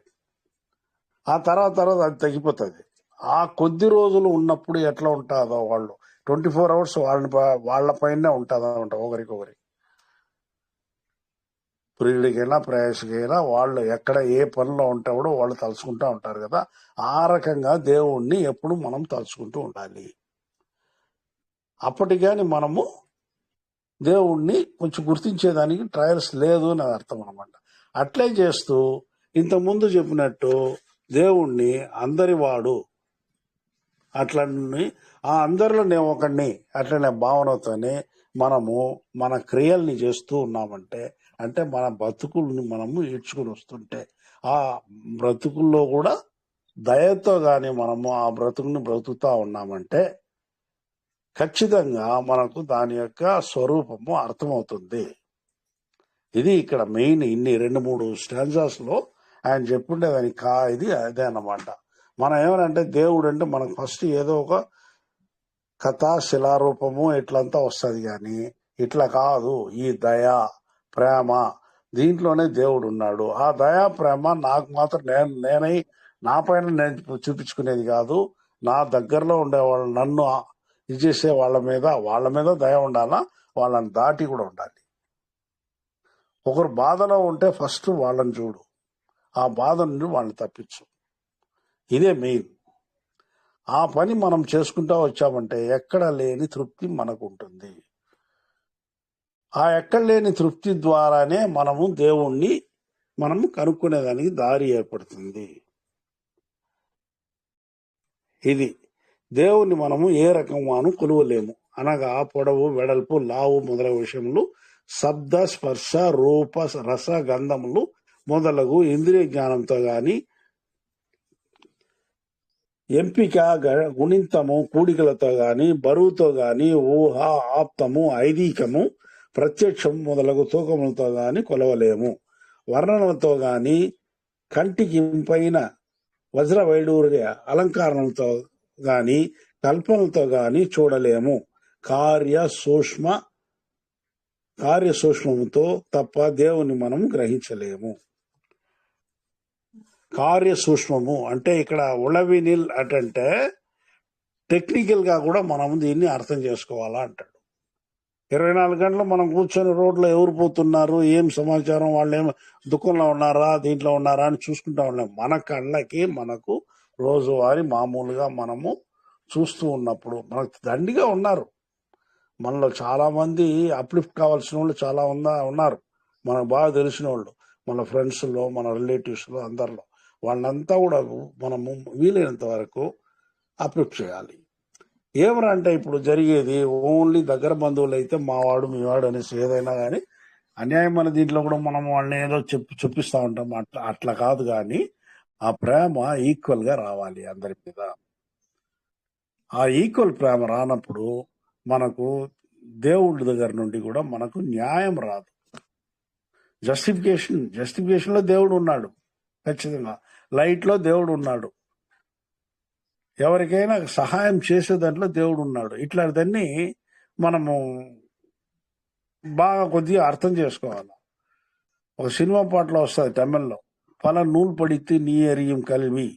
ఆ తర్వాత అది తగ్గిపోతుంది. ఆ కొద్ది రోజులు ఉన్నప్పుడు ఎట్లా ఉంటుందో వాళ్ళు 24 hours వాళ్ళ పైనే ఉంటుంది అనమాట. ఒకరికొకరి ప్రియుడికైనా ప్రేయసికైనా వాళ్ళు ఎక్కడ ఏ పనిలో ఉంటాడో వాళ్ళు తలుచుకుంటూ ఉంటారు కదా. ఆ రకంగా దేవుణ్ణి ఎప్పుడు మనం తలుచుకుంటూ ఉండాలి. అప్పటికాని మనము దేవుణ్ణి కొంచెం గుర్తించేదానికి ట్రయల్స్ లేదు అని అర్థం అనమాట. అట్లే చేస్తూ ఇంతకుముందు చెప్పినట్టు దేవుణ్ణి అందరి వాడు అట్లని, ఆ అందరిలో నేను ఒకడిని అట్లనే భావనతోనే మనము మన క్రియల్ని చేస్తూ ఉన్నామంటే, అంటే మన బ్రతుకుల్ని మనము ఈడ్చుకుని వస్తుంటే, ఆ బ్రతుకుల్లో కూడా దయతో గాని మనము ఆ బ్రతుకుని బ్రతుకుతా ఉన్నామంటే ఖచ్చితంగా మనకు దాని యొక్క స్వరూపము అర్థమవుతుంది. ఇది ఇక్కడ మెయిన్. ఇన్ని 2-3 స్టాంజాస్ లో ఆయన చెప్పుండేదానికి ఇది అదే అన్నమాట. మనం ఏమనంటే దేవుడు అంటే మనకు ఫస్ట్ ఏదో ఒక కథ శిలారూపము ఇట్లంతా వస్తుంది, కానీ ఇట్లా కాదు. ఈ దయ ప్రేమ దీంట్లోనే దేవుడు ఉన్నాడు. ఆ దయా ప్రేమ నాకు మాత్రం నేనై నా పైన నేను చూపించుకునేది కాదు. నా దగ్గరలో ఉండేవాళ్ళు నన్ను ఇది చేసే వాళ్ళ మీద దయ ఉండాలా, వాళ్ళని దాటి కూడా ఉండాలి. ఒకరు బాధలో ఉంటే ఫస్ట్ వాళ్ళని చూడు, ఆ బాధ నుండి వాళ్ళని తప్పించు. ఇదే మెయిన్. ఆ పని మనం చేసుకుంటా వచ్చామంటే ఎక్కడ లేని తృప్తి మనకు ఉంటుంది. ఆ ఎక్కడ లేని తృప్తి ద్వారానే మనము దేవుణ్ణి మనము కనుక్కునేదానికి దారి ఏర్పడుతుంది. ఇది దేవుణ్ణి మనము ఏ రకమాను కొలువలేము. అనగా పొడవు, వెడల్పు, లావు మొదలగు విషయములు, శబ్ద, స్పర్శ, రూప, రస, గంధములు మొదలగు ఇంద్రియ జ్ఞానంతో గాని, ఎంపిక, గుణింతము, కూడికలతో గాని, బరువుతో గాని, ఊహ, ఆప్తము, ఐదీకము, ప్రత్యక్షము మొదలగు తూకములతో గాని కొలవలేము. వర్ణనలతో గాని, కంటికి పైన వజ్ర వైడూర్య అలంకారణలతో గాని, కల్పనలతో గాని చూడలేము. కార్యసూక్ష్మముతో తప్ప దేవుని మనం గ్రహించలేము. కార్యసూక్ష్మము అంటే ఇక్కడ ఉళవినిల్ అంటే టెక్నికల్ గా కూడా మనం దీన్ని అర్థం చేసుకోవాలా అంటాడు. 24 గంటలు మనం కూర్చొని రోడ్లో ఎవరు పోతున్నారు, ఏం సమాచారం, వాళ్ళు ఏం దుఃఖంలో ఉన్నారా, దీంట్లో ఉన్నారా అని చూసుకుంటా ఉన్నాం. మన కళ్ళకి మనకు రోజువారీ మామూలుగా మనము చూస్తూ ఉన్నప్పుడు మనకు దండిగా ఉన్నారు. మనలో చాలా మంది అప్లిఫ్ట్ కావాల్సిన వాళ్ళు చాలా ఉన్నారు, మనకు బాగా తెలిసిన వాళ్ళు, మన ఫ్రెండ్స్ లో, మన రిలేటివ్స్ లో, అందరిలో. వాళ్ళంతా కూడా మనము వీలైనంత వరకు అప్లిఫ్ట్ చేయాలి. ఏమరా అంటే ఇప్పుడు జరిగేది ఓన్లీ దగ్గర బంధువులు అయితే మావాడు మీవాడు అనేసి ఏదైనా కానీ అన్యాయం అనే దీంట్లో కూడా మనం వాళ్ళని ఏదో చూపిస్తా ఉంటాం. అట్లా కాదు, కానీ ఆ ప్రేమ ఈక్వల్ గా రావాలి అందరి మీద. ఆ ఈక్వల్ ప్రేమ రానప్పుడు మనకు దేవుడి దగ్గర నుండి కూడా మనకు న్యాయం రాదు. జస్టిఫికేషన్ లో దేవుడు ఉన్నాడు, ఖచ్చితంగా లైట్ లో దేవుడు ఉన్నాడు, ఎవరికైనా సహాయం చేసే దాంట్లో దేవుడు ఉన్నాడు. ఇట్లాంటివన్నీ మనము బాగా కొద్దిగా అర్థం చేసుకోవాలి. ఒక సినిమా పాటలో వస్తుంది తమిళ్లో, పల నూలు పడితే నీ ఎరియం కలివి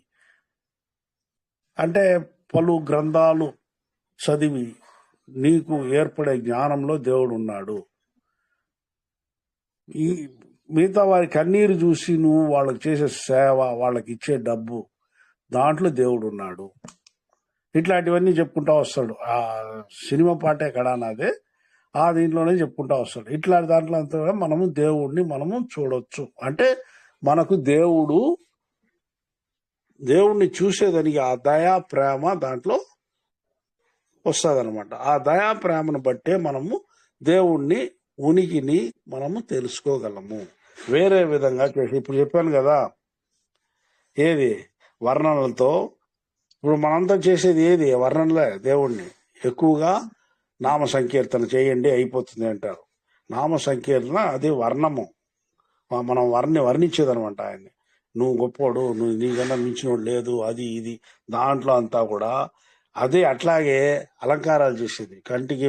అంటే పలు గ్రంథాలు చదివి నీకు ఏర్పడే జ్ఞానంలో దేవుడు ఉన్నాడు. ఈ మిగతా వారి కన్నీరు చూసి నువ్వు వాళ్ళకి చేసే సేవ, వాళ్ళకి ఇచ్చే డబ్బు, దాంట్లో దేవుడు ఉన్నాడు. ఇట్లాంటివన్నీ చెప్పుకుంటా వస్తాడు. ఆ సినిమా పాటే కడానాదే. ఆ దీంట్లోనే చెప్పుకుంటా వస్తాడు. ఇట్లాంటి దాంట్లో అంతా కూడా మనము దేవుడిని మనము చూడొచ్చు. అంటే మనకు దేవుణ్ణి చూసేదానికి ఆ దయా ప్రేమ దాంట్లో వస్తుంది. ఆ దయా ప్రేమను బట్టే మనము దేవుణ్ణి ఉనికిని మనము తెలుసుకోగలము. వేరే విధంగా చేసి ఇప్పుడు చెప్పాను కదా, ఏది వర్ణనలతో. ఇప్పుడు మనంతా చేసేది ఏది వర్ణనలే. దేవుణ్ణి ఎక్కువగా నామ సంకీర్తన చేయండి అయిపోతుంది అంటారు. నామ సంకీర్తన అది వర్ణము, మనం వర్ణించేదనమాట ఆయన్ని. నువ్వు గొప్పోడు, నువ్వు నీకన్నా మించినోడు లేదు, అది ఇది. దాంట్లో అంతా కూడా అదే అట్లాగే అలంకారాలు చేసేది. కంటికి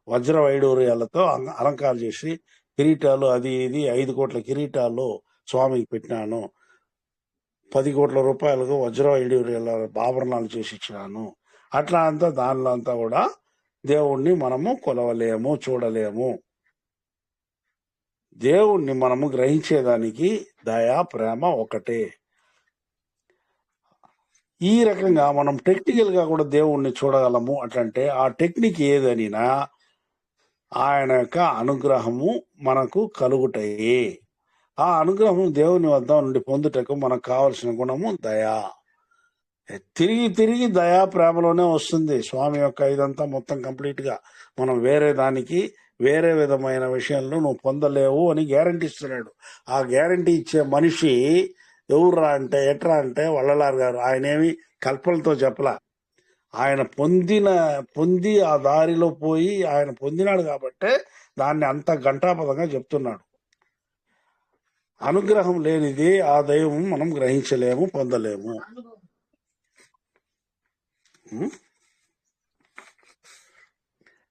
వజ్ర వైడూర్యాలతో అలంకారం చేసి కిరీటాలు అది ఇది 5 కోట్ల కిరీటాలు స్వామికి పెట్టినాను, 10 కోట్ల రూపాయలకు వజ్ర వైడూర్యాల ఆభరణాలు చేసి ఇచ్చినాను. అట్లా అంతా దానిలో అంతా కూడా దేవుణ్ణి మనము కొలవలేము, చూడలేము. దేవుణ్ణి మనము గ్రహించేదానికి దయా ప్రేమ ఒకటే. ఈ రకంగా మనం టెక్నికల్ గా కూడా దేవుణ్ణి చూడగలము. అట్లంటే ఆ టెక్నిక్ ఏదనినా ఆయన యొక్క అనుగ్రహము మనకు కలుగుతాయి. ఆ అనుగ్రహం దేవుని వద్ద నుండి పొందుటకు మనకు కావలసిన గుణము దయా. తిరిగి తిరిగి దయా ప్రేమలోనే వస్తుంది స్వామి యొక్క ఇదంతా మొత్తం కంప్లీట్ గా. మనం వేరే విధమైన విషయంలో నువ్వు పొందలేవు అని గ్యారంటీ ఇస్తున్నాడు. ఆ గ్యారంటీ ఇచ్చే మనిషి ఎట్రా అంటే వల్లలారు గారు. ఆయనేమి కల్పనలతో చెప్పలా. ఆయన పొంది ఆ దారిలో పోయి ఆయన పొందినాడు కాబట్టే దాన్ని అంత ఘంటాపదంగా చెప్తున్నాడు. అనుగ్రహం లేనిది ఆ దైవం మనం గ్రహించలేము, పొందలేము.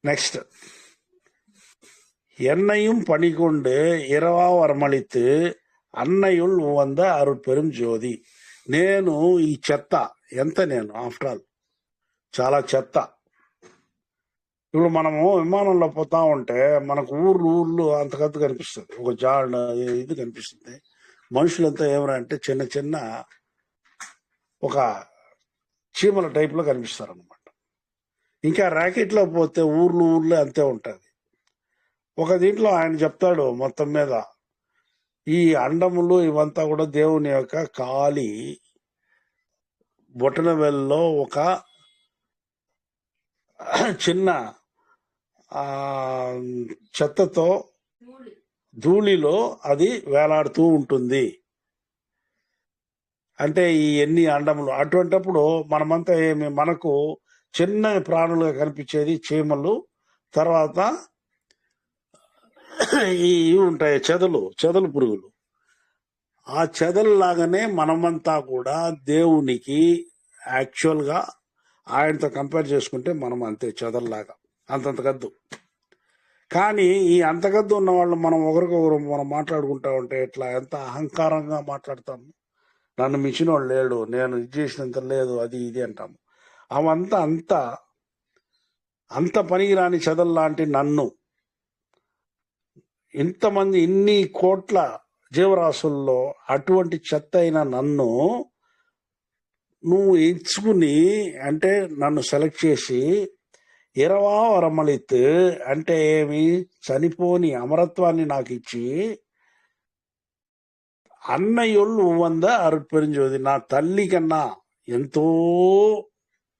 నెక్స్ట్, என்னையும் பணிகொண்டு இரவா வரமளித்து అన్నయుల్ వంద అరుపెరుం జ్యోతి. నేను ఈ చెత్త నేను ఆఫ్టర్ ఆల్ చాలా చెత్త. ఇప్పుడు మనము విమానంలో పోతా ఉంటే మనకు ఊర్లు అంతకంత కనిపిస్తుంది, ఒక జాడ ఇది కనిపిస్తుంది. మనుషులంతా ఏమరా అంటే చిన్న చిన్న ఒక చీమల టైప్ లో కనిపిస్తారు అనమాట. ఇంకా ర్యాకెట్ లో పోతే ఊర్లు అంతే ఉంటది. ఒక దీంట్లో ఆయన చెప్తాడు, మొత్తం మీద ఈ అండములు ఇవంతా కూడా దేవుని యొక్క కాలి బొటన వేలులో ఒక చిన్న చెత్తతో ధూళిలో అది వేలాడుతూ ఉంటుంది. అంటే ఈ ఎన్ని అండములు. అటువంటిప్పుడు మనమంతా మనకు చిన్న ప్రాణులుగా కనిపించేది చీమలు, తర్వాత ఇవి ఉంటాయి చెదలు పురుగులు. ఆ చెదలు లాగానే మనమంతా కూడా దేవునికి యాక్చువల్ గా ఆయనతో కంపేర్ చేసుకుంటే మనం అంతే చెదల్లాగా, అంతంత గద్దు. కానీ ఈ అంతగద్దు ఉన్న వాళ్ళు మనం ఒకరికొకరు మనం మాట్లాడుకుంటా ఉంటే ఎట్లా ఎంత అహంకారంగా మాట్లాడతాము. నన్ను మించిన వాడు లేడు, నేను ఇది చేసినంత లేదు, అది ఇది అంటాము. అవంతా అంత పనికిరాని చెదల్లాంటి నన్ను, ఇంతమంది ఇన్ని కోట్ల జీవరాశుల్లో అటువంటి చెత్త అయిన నన్ను నువ్వు ఎంచుకుని, అంటే నన్ను సెలెక్ట్ చేసి ఇరవా వరమళిత్ అంటే ఏమి, చనిపోని అమరత్వాన్ని నాకు ఇచ్చి అన్నయ్యుళ్ళు వంద అరుపెరించోది, నా తల్లి కన్నా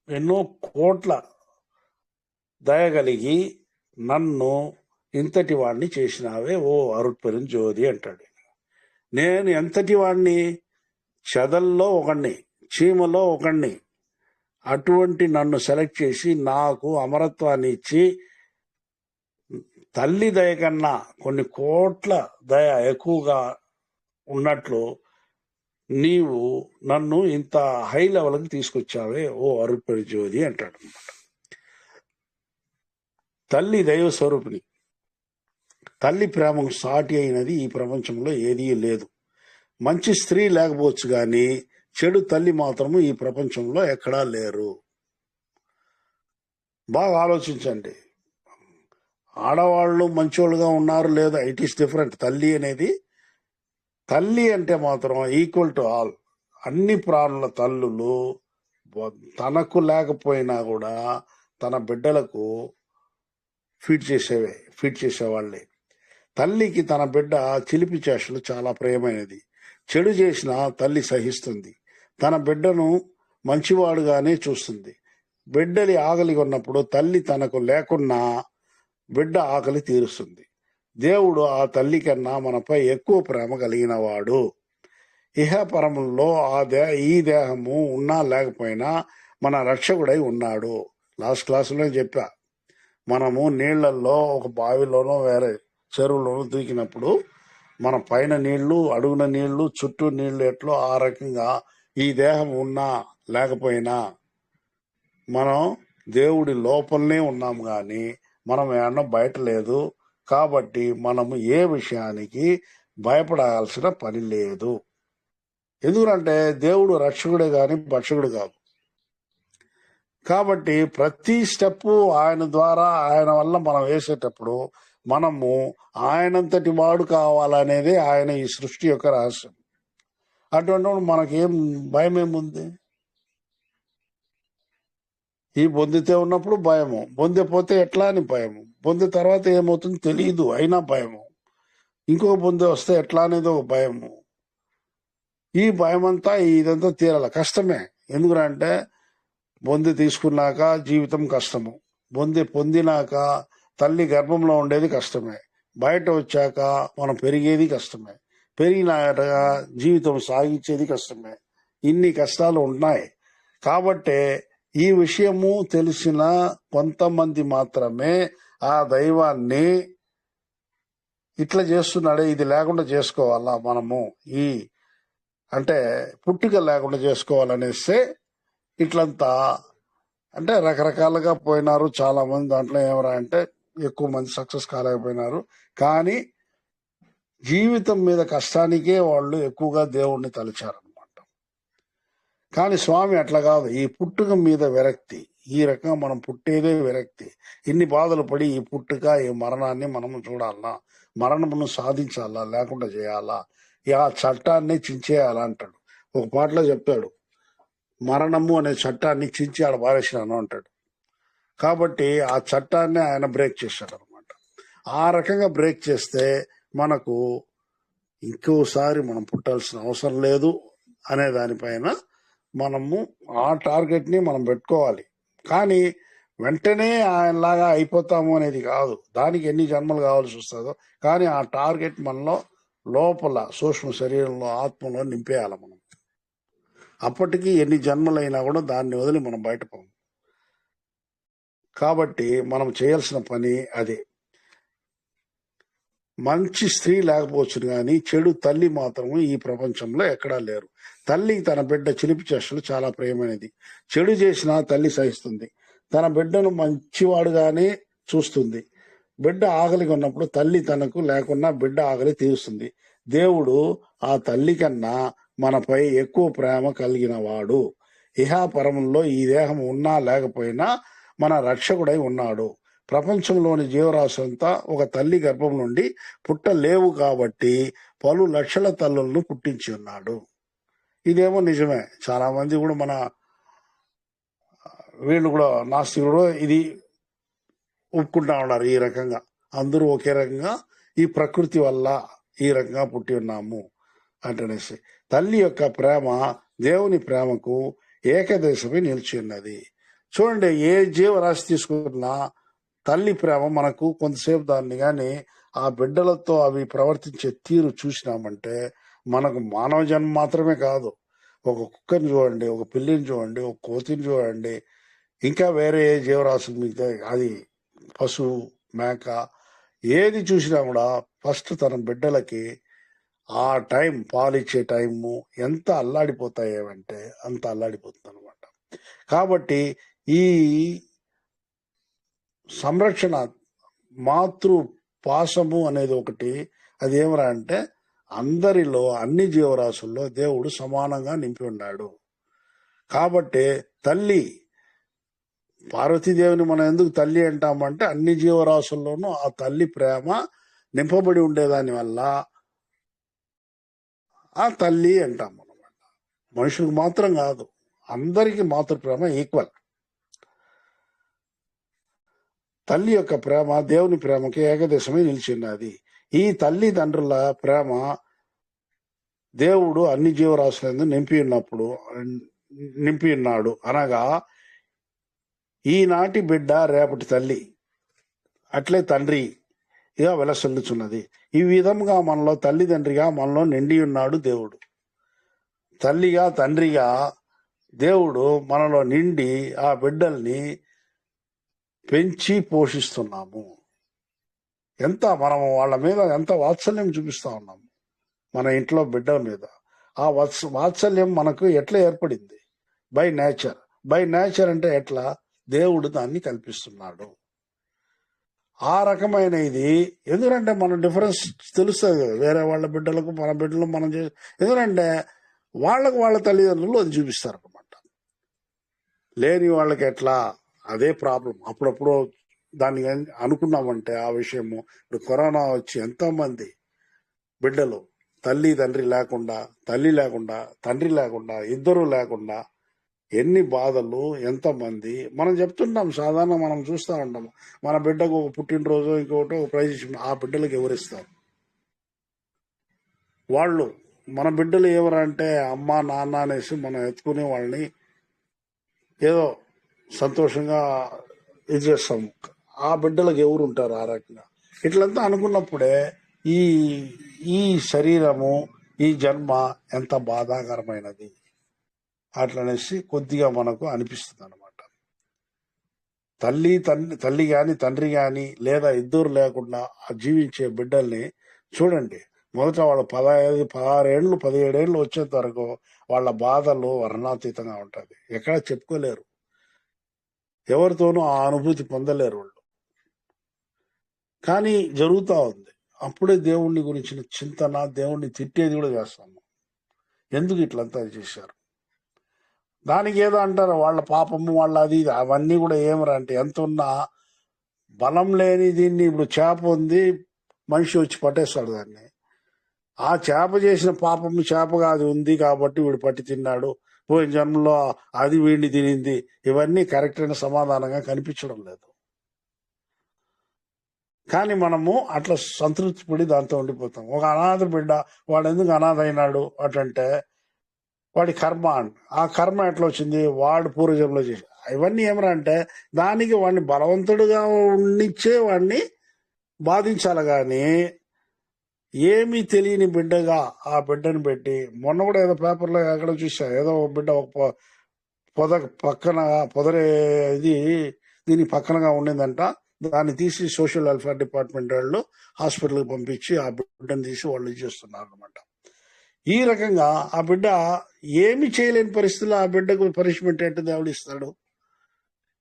ఎన్నో కోట్ల దయగలిగి నన్ను ఇంతటి వాడిని చేసినావే ఓ అరుపెరించోది అంటాడు. నేను ఎంతటి వాడిని, చెదల్లో ఒకడిని, చీమలో ఒకడిని. అటువంటి నన్ను సెలెక్ట్ చేసి నాకు అమరత్వాన్ని ఇచ్చి తల్లి దయ కన్నా కొన్ని కోట్ల దయ ఎక్కువగా ఉన్నట్లు నీవు నన్ను ఇంత హై లెవెల్కి తీసుకొచ్చావే ఓ అరుపెరి జ్యోతి అంటాడు అనమాట. తల్లి దైవ స్వరూపిణి. తల్లి ప్రేమకు సాటి అయినది ఈ ప్రపంచంలో ఏదీ లేదు. మంచి స్త్రీ లేకపోవచ్చు కానీ చెడు తల్లి మాత్రము ఈ ప్రపంచంలో ఎక్కడా లేరు. బాగా ఆలోచించండి. ఆడవాళ్ళు మంచోళ్ళుగా ఉన్నారు లేదా, ఇట్ ఈస్ డిఫరెంట్. తల్లి అంటే మాత్రం ఈక్వల్ టు ఆల్. అన్ని ప్రాణుల తల్లులు తనకు లేకపోయినా కూడా తన బిడ్డలకు ఫీడ్ చేసేవాళ్ళే. తల్లికి తన బిడ్డ చిలిపి చేష్టలు చాలా ప్రియమైనది. చెడు చేసిన తల్లి సహిస్తుంది. తన బిడ్డను మంచివాడుగానే చూస్తుంది. బిడ్డలి ఆకలి ఉన్నప్పుడు తల్లి తనకు లేకున్నా బిడ్డ ఆకలి తీరుస్తుంది. దేవుడు ఆ తల్లి కన్నా మనపై ఎక్కువ ప్రేమ కలిగిన వాడు. ఇహపరముల్లో ఈ దేహము ఉన్నా లేకపోయినా మన రక్షకుడై ఉన్నాడు. లాస్ట్ క్లాసులో చెప్పా, మనము నీళ్లలో ఒక బావిలోనో వేరే చెరువులోనో దూకినప్పుడు మన పైన నీళ్లు, అడుగున నీళ్లు, చుట్టూ నీళ్లు ఎట్లో ఆ రకంగా ఈ దేహం ఉన్నా లేకపోయినా మనం దేవుడి లోపలనే ఉన్నాం, కానీ మనం ఏమన్నా బయట లేదు. కాబట్టి మనము ఏ విషయానికి భయపడాల్సిన పని లేదు. ఎందుకంటే దేవుడు రక్షకుడే గాని భక్షకుడు కాదు. కాబట్టి ప్రతి స్టెప్ ఆయన ద్వారా, ఆయన వల్ల మనం వేసేటప్పుడు మనము ఆయనంతటి వాడు కావాలనేది ఆయన ఈ సృష్టి యొక్క రహస్యం. అటువంటి మనకేం భయం ఏముంది? ఈ పొందితే ఉన్నప్పుడు భయము, పొందిపోతే ఎట్లా అని భయము, పొందిన తర్వాత ఏమవుతుంది తెలియదు అయినా భయము, ఇంకొక పొంది వస్తే ఎట్లా అనేది ఒక భయము. ఈ భయం అంతా ఇదంతా తీరాల కష్టమే. ఎందుకంటే బొంది తీసుకున్నాక జీవితం కష్టము, బొంది పొందినాక తల్లి గర్భంలో ఉండేది కష్టమే, బయట వచ్చాక మనం పెరిగేది కష్టమే, పెరిగినాక జీవితం సాగించేది కష్టమే. ఇన్ని కష్టాలు ఉన్నాయి. కాబట్టి ఈ విషయము తెలిసిన కొంతమంది మాత్రమే ఆ దైవాన్ని ఇట్లా చేస్తున్నాడే, ఇది లేకుండా చేసుకోవాలా మనము, ఈ అంటే పుట్టుక లేకుండా చేసుకోవాలనేస్తే ఇట్లంతా అంటే రకరకాలుగా పోయినారు చాలా మంది. దాంట్లో ఏమరా అంటే ఎక్కువ మంది సక్సెస్ కాలేకపోయినారు. కానీ జీవితం మీద కష్టానికే వాళ్ళు ఎక్కువగా దేవుణ్ణి తలిచారనమాట. కానీ స్వామి అట్లా కాదు, ఈ పుట్టుక మీద విరక్తి. ఈ రకంగా మనం పుట్టేదే విరక్తి. ఇన్ని బాధలు పడి ఈ పుట్టుక, ఈ మరణాన్ని మనము చూడాలా, మరణమును సాధించాలా, లేకుండా చేయాలా, ఆ చట్టాన్ని చించేయాలా అంటాడు. ఒక పాటలో చెప్తాడు, మరణము అనే చట్టాన్ని చించి ఆడ పారేసినాను అంటాడు. కాబట్టి ఆ చట్టాన్ని ఆయన బ్రేక్ చేశాడు అనమాట. ఆ రకంగా బ్రేక్ చేస్తే మనకు ఇంకోసారి మనం పుట్టాల్సిన అవసరం లేదు అనే దానిపైన మనము ఆ టార్గెట్ ని మనం పెట్టుకోవాలి. కానీ వెంటనే ఆయనలాగా అయిపోతాము అనేది కాదు. దానికి ఎన్ని జన్మలు కావాల్సి వస్తుందో, కానీ ఆ టార్గెట్ మనలో లోపల సూక్ష్మ శరీరంలో, ఆత్మలో నింపేయాలి మనం. అప్పటికి ఎన్ని జన్మలైనా కూడా దాన్ని వదిలి మనం బయటపోము. కాబట్టి మనం చేయాల్సిన పని అదే. మంచి స్త్రీ లేకపోవచ్చు కానీ చెడు తల్లి మాత్రము ఈ ప్రపంచంలో ఎక్కడా లేరు. తల్లి తన బిడ్డ చిలిపి చేష్టలు చాలా ప్రియమైనది. చెడు చేసినా తల్లి సహిస్తుంది. తన బిడ్డను మంచివాడుగానే చూస్తుంది. బిడ్డ ఆకలిగా ఉన్నప్పుడు తల్లి తనకు లేకున్నా బిడ్డ ఆకలి తీరుస్తుంది. దేవుడు ఆ తల్లి కన్నా మనపై ఎక్కువ ప్రేమ కలిగిన వాడు. ఇహాపరముల్లో ఈ దేహం ఉన్నా లేకపోయినా మన రక్షకుడై ఉన్నాడు. ప్రపంచంలోని జీవరాశులంతా ఒక తల్లి గర్భం నుండి పుట్టలేవు కాబట్టి పలు లక్షల తల్లులను పుట్టించి ఉన్నాడు. ఇదేమో నిజమే. చాలా మంది కూడా మన వీళ్ళు కూడా నాస్తికుడు ఇది ఒప్పుకుంటా ఉన్నారు. ఈ రకంగా అందరూ ఒకే రకంగా ఈ ప్రకృతి వల్ల ఈ రకంగా పుట్టి ఉన్నాము అంటనేసి. తల్లి యొక్క ప్రేమ దేవుని ప్రేమకు ఏకదేశమే నిలిచి ఉన్నది. చూడండి, ఏ జీవరాశి తీసుకున్నా తల్లి ప్రేమ మనకు కొంతసేపు దాన్ని కానీ ఆ బిడ్డలతో అవి ప్రవర్తించే తీరు చూసినామంటే మనకు మానవ జన్మ మాత్రమే కాదు, ఒక కుక్కని చూడండి, ఒక పిల్లిని చూడండి, ఒక కోతిని చూడండి, ఇంకా వేరే ఏ జీవరాశులు మిగతా అది పశువు, మేక ఏది చూసినా కూడా ఫస్ట్ తన బిడ్డలకి ఆ టైం పాలిచ్చే టైము ఎంత అల్లాడిపోతాయేమంటే అంత అల్లాడిపోతుంది అనమాట. కాబట్టి ఈ సంరక్షణ మాతృ పాశము అనేది ఒకటి. అది ఏమరా అంటే అందరిలో అన్ని జీవరాశుల్లో దేవుడు సమానంగా నింపి ఉన్నాడు. కాబట్టి తల్లి పార్వతీదేవిని మనం ఎందుకు తల్లి అంటామంటే అన్ని జీవరాశుల్లోనూ ఆ తల్లి ప్రేమ నింపబడి ఉండేదాని వల్ల ఆ తల్లి అంటాం అనమాట. మనుషులకు మాత్రం కాదు, అందరికీ మాతృప్రేమ ఈక్వల్. తల్లి యొక్క ప్రేమ దేవుని ప్రేమకి ఏకదేశమై నిలిచిన్నది. ఈ తల్లిదండ్రుల ప్రేమ దేవుడు అన్ని జీవరాశులందు నింపి ఉన్నాడు అనగా ఈనాటి బిడ్డ రేపటి తల్లి అట్లే తండ్రిగా వెలసల్లుచున్నది. ఈ విధంగా మనలో తల్లిదండ్రిగా మనలో నిండి ఉన్నాడు దేవుడు. తల్లిగా తండ్రిగా దేవుడు మనలో నిండి ఆ బిడ్డల్ని పెంచి పోషిస్తున్నాము. మనం వాళ్ళ మీద ఎంత వాత్సల్యం చూపిస్తా ఉన్నాము మన ఇంట్లో బిడ్డల మీద. ఆ వాత్సల్యం మనకు ఎట్లా ఏర్పడింది? By nature. బై నేచర్ అంటే ఎట్లా? దేవుడు దాన్ని కల్పిస్తున్నాడు. ఆ రకమైన ఇది ఎందుకంటే మన డిఫరెన్స్ తెలుస్తుంది కదా, వేరే వాళ్ళ బిడ్డలకు మన బిడ్డలు మనం ఎందుకంటే వాళ్ళ తల్లిదండ్రులు అది చూపిస్తారు అనమాట. లేని వాళ్ళకి ఎట్లా? అదే ప్రాబ్లం. అప్పుడప్పుడు దాన్ని అనుకున్నామంటే ఆ విషయము, ఇప్పుడు కరోనా వచ్చి ఎంతో మంది బిడ్డలు తల్లి తండ్రి లేకుండా, తల్లి లేకుండా తండ్రి లేకుండా, ఇద్దరు లేకుండా ఎన్ని బాధలు, ఎంతమంది మనం చెప్తుంటాం. సాధారణ మనం చూస్తూ ఉంటాము, మన బిడ్డకు ఒక పుట్టినరోజు ఇంకొకటి ఒక ప్రైజ్ ఇచ్చి ఆ బిడ్డలకు ఎవరిస్తారు? వాళ్ళు మన బిడ్డలు ఎవరంటే అమ్మ నాన్న అనేసి మనం ఎత్తుకుని వాళ్ళని ఏదో సంతోషంగా ఇది చేస్తాము. ఆ బిడ్డలకు ఎవరు ఉంటారు ఆ రకంగా? ఇట్లంతా అనుకున్నప్పుడే ఈ ఈ శరీరము, ఈ జన్మ ఎంత బాధాకరమైనది అట్లనేసి కొద్దిగా మనకు అనిపిస్తుంది అనమాట. తల్లి గాని తండ్రి గాని లేదా ఇద్దరు లేకుండా జీవించే బిడ్డల్ని చూడండి. మొదట వాళ్ళు 16 ఏళ్ళు 17 ఏళ్ళు వచ్చేంత వరకు వాళ్ళ బాధలు వర్ణాతీతంగా ఉంటుంది. ఎక్కడ చెప్పుకోలేరు, ఎవరితోనూ ఆ అనుభూతి పొందలేరు వాళ్ళు. కానీ జరుగుతూ ఉంది. అప్పుడే దేవుణ్ణి గురించిన చింతన, దేవుణ్ణి తిట్టేది కూడా చేస్తాము. ఎందుకు ఇట్లంతా చేశారు? దానికి ఏదో అంటారు వాళ్ళ పాపము, వాళ్ళ అది అవన్నీ కూడా ఏమరా అంటే, ఎంత ఉన్నా బలం లేని దీన్ని, ఇప్పుడు చేప ఉంది, మనిషి వచ్చి పట్టేస్తాడు దాన్ని. ఆ చేప చేసిన పాపము చేపగా అది ఉంది కాబట్టి వీడు పట్టి తిన్నాడు, పోయిన జన్మలో అది వీడిని తినింది. ఇవన్నీ కరెక్ట్ అయిన సమాధానంగా కనిపించడం లేదు. కానీ మనము అట్లా సంతృప్తి పడి దాంతో ఉండిపోతాం. ఒక అనాథ బిడ్డ, వాడు ఎందుకు అనాథ అయినాడు అటంటే వాడి కర్మ. ఆ కర్మ ఎట్లా వచ్చింది? వాడు పూర్వజంలో చేసి. ఇవన్నీ ఏమరా అంటే దానికి వాడిని బలవంతుడుగా ఉండిచ్చే వాడిని బాధించాలి. కానీ ఏమీ తెలియని బిడ్డగా ఆ బిడ్డను పెట్టి, మొన్న కూడా ఏదో పేపర్లో ఎక్కడ చూసా, ఏదో బిడ్డ ఒక పొదరే ఇది దీని పక్కనగా ఉండిందంట. దాన్ని తీసి సోషల్ వెల్ఫేర్ డిపార్ట్మెంట్ వాళ్ళు హాస్పిటల్కి పంపించి ఆ బిడ్డను తీసి వాళ్ళు చేస్తున్నారు అనమాట. ఈ రకంగా ఆ బిడ్డ ఏమి చేయలేని పరిస్థితుల్లో ఆ బిడ్డకు పనిష్మెంట్ ఏంటో దేవుడు ఇస్తాడు.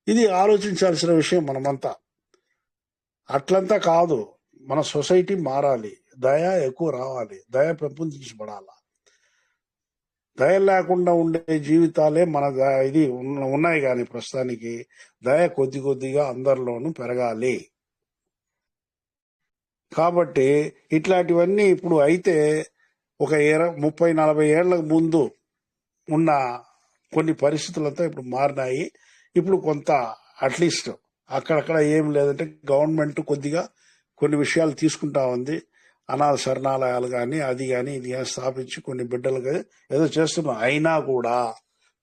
ఇది ఆలోచించాల్సిన విషయం. మనమంతా అట్లంతా కాదు. మన సొసైటీ మారాలి, దయ ఎక్కువ రావాలి, దయ పెంపొందించబడాల. దయ లేకుండా ఉండే జీవితాలే మన ఇది ఉన్నాయి. కానీ ప్రస్తుతానికి దయ కొద్దిగా అందరిలోనూ పెరగాలి. కాబట్టి ఇట్లాంటివన్నీ ఇప్పుడు అయితే ఒక 30-40 ఏళ్ల ముందు ఉన్న కొన్ని పరిస్థితులతో ఇప్పుడు మారినాయి. ఇప్పుడు కొంత అట్లీస్ట్ అక్కడక్కడ ఏం లేదంటే గవర్నమెంట్ కొద్దిగా కొన్ని విషయాలు తీసుకుంటా ఉంది. అనాథ శరణాలయాలు కానీ అది కానీ ఇది కానీ స్థాపించి కొన్ని బిడ్డలుగా ఏదో చేస్తున్నాం. అయినా కూడా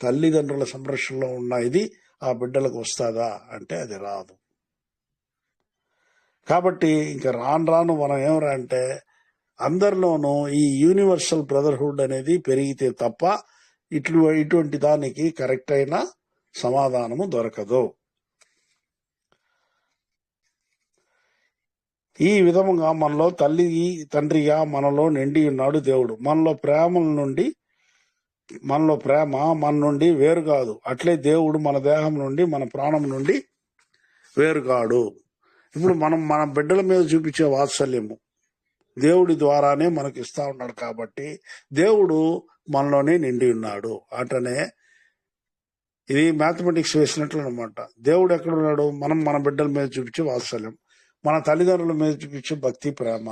తల్లిదండ్రుల సంరక్షణలో ఉన్న ఇది ఆ బిడ్డలకు వస్తుందా అంటే అది రాదు. కాబట్టి ఇంకా రాను మనం ఏమరా అంటే అందరిలోనూ ఈ యూనివర్సల్ బ్రదర్హుడ్ అనేది పెరిగితే తప్ప ఇటువంటి దానికి కరెక్ట్ అయిన సమాధానము దొరకదు. ఈ విధముగా మనలో తల్లి తండ్రిగా మనలో నిండి ఉన్నాడు దేవుడు. మనలో ప్రేమ మన నుండి వేరు కాదు. అట్లే దేవుడు మన దేహం నుండి, మన ప్రాణం నుండి వేరు కాడు. ఇప్పుడు మనం మన బిడ్డల మీద చూపించే వాత్సల్యము దేవుడి ద్వారానే మనకి ఇస్తా ఉన్నాడు. కాబట్టి దేవుడు మనలోనే నిండి ఉన్నాడు. అటనే ఇది మ్యాథమెటిక్స్ వేసినట్లు అనమాట. దేవుడు ఎక్కడున్నాడు? మనం మన బిడ్డల మీద చూపించే వాత్సల్యం, మన తల్లిదండ్రుల మీద చూపించే భక్తి, ప్రేమ.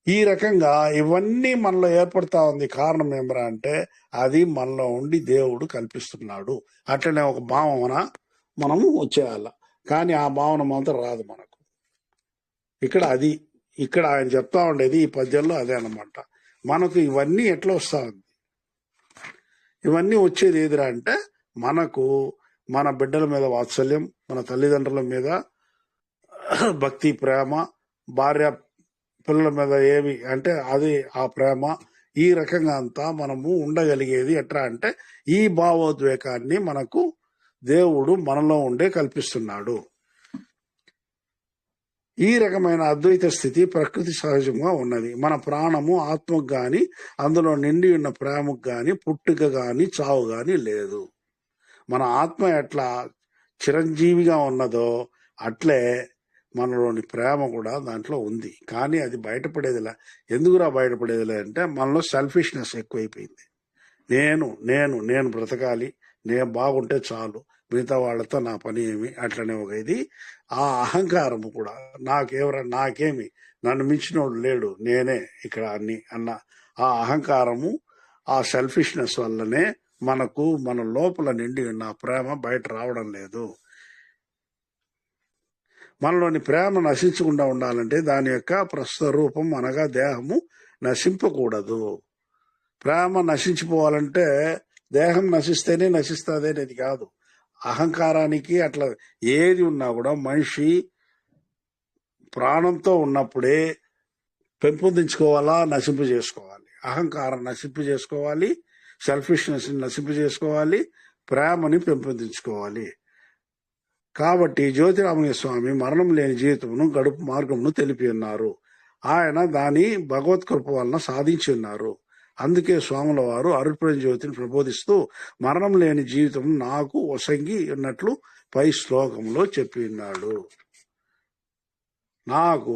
ఈ రకంగా ఇవన్నీ మనలో ఏర్పడతా ఉంది. కారణం ఏమరా అంటే అది మనలో ఉండి దేవుడు కల్పిస్తున్నాడు. అట్లనే ఒక భావన మనము వచ్చేయాల. కానీ ఆ భావన మాత్రం రాదు మనకు. ఇక్కడ ఆయన చెప్తా ఉండేది ఈ పద్యంలో అదే అన్నమాట. మనకు ఇవన్నీ ఎట్లా వస్తా ఉంది, ఇవన్నీ వచ్చేది ఏదిరా అంటే మనకు మన బిడ్డల మీద వాత్సల్యం, మన తల్లిదండ్రుల మీద భక్తి, ప్రేమ, భార్య పిల్లల మీద ఏమి అంటే అది ఆ ప్రేమ, ఈ రకంగా అంతా మనము ఉండగలిగేది ఎట్లా అంటే ఈ భావోద్వేగాన్ని మనకు దేవుడు మనలో ఉండే కల్పిస్తున్నాడు. ఈ రకమైన అద్వైత స్థితి ప్రకృతి సహజంగా ఉన్నది. మన ప్రాణము ఆత్మకు గాని అందులో నిండి ఉన్న ప్రేమకు గాని పుట్టుక గాని చావు గాని లేదు. మన ఆత్మ ఎట్లా చిరంజీవిగా ఉన్నదో అట్లే మనలోని ప్రేమ కూడా దాంట్లో ఉంది. కానీ అది బయటపడేదిలా. ఎందుకురా బయటపడేదిలే అంటే మనలో సెల్ఫిష్నెస్ ఎక్కువైపోయింది. నేను నేను నేను బ్రతకాలి, నేను బాగుంటే చాలు, మిగతా వాళ్ళతో నా పని ఏమి, అట్లనే ఒక ఇది. ఆ అహంకారము కూడా నాకేమి, నన్ను మించినోడు లేడు, నేనే ఇక్కడ అన్ని అన్న ఆ అహంకారము, ఆ సెల్ఫిష్నెస్ వల్లనే మనకు మన లోపల నిండి ఉన్న ప్రేమ బయట రావడం లేదు. మనలోని ప్రేమ నశించకుండా ఉండాలంటే దాని యొక్క ప్రస్తుత రూపం అనగా దేహము నశింపకూడదు. ప్రేమ నశించిపోవాలంటే దేహం నశిస్తేనే నశిస్తుంది అనేది కాదు. అహంకారానికి అట్లా ఏది ఉన్నా కూడా మనిషి ప్రాణంతో ఉన్నప్పుడే పెంపొందించుకోవాలా, నశింపు చేసుకోవాలి. అహంకారం నశింపు చేసుకోవాలి, సెల్ఫిష్నెస్ నశింపు చేసుకోవాలి, ప్రేమని పెంపొందించుకోవాలి. కాబట్టి జ్యోతిరామయ్య స్వామి మరణం లేని జీవితమును గడుపు మార్గమును తెలిపి ఉన్నారు. ఆయన దాని భగవత్కృప వలన సాధించి ఉన్నారు. అందుకే స్వాముల వారు అరుట్పడి జ్యోతిని ప్రబోధిస్తూ మరణం లేని జీవితం నాకు ఒసంగి ఉన్నట్లు పై శ్లోకంలో చెప్పి ఉన్నాడు. నాకు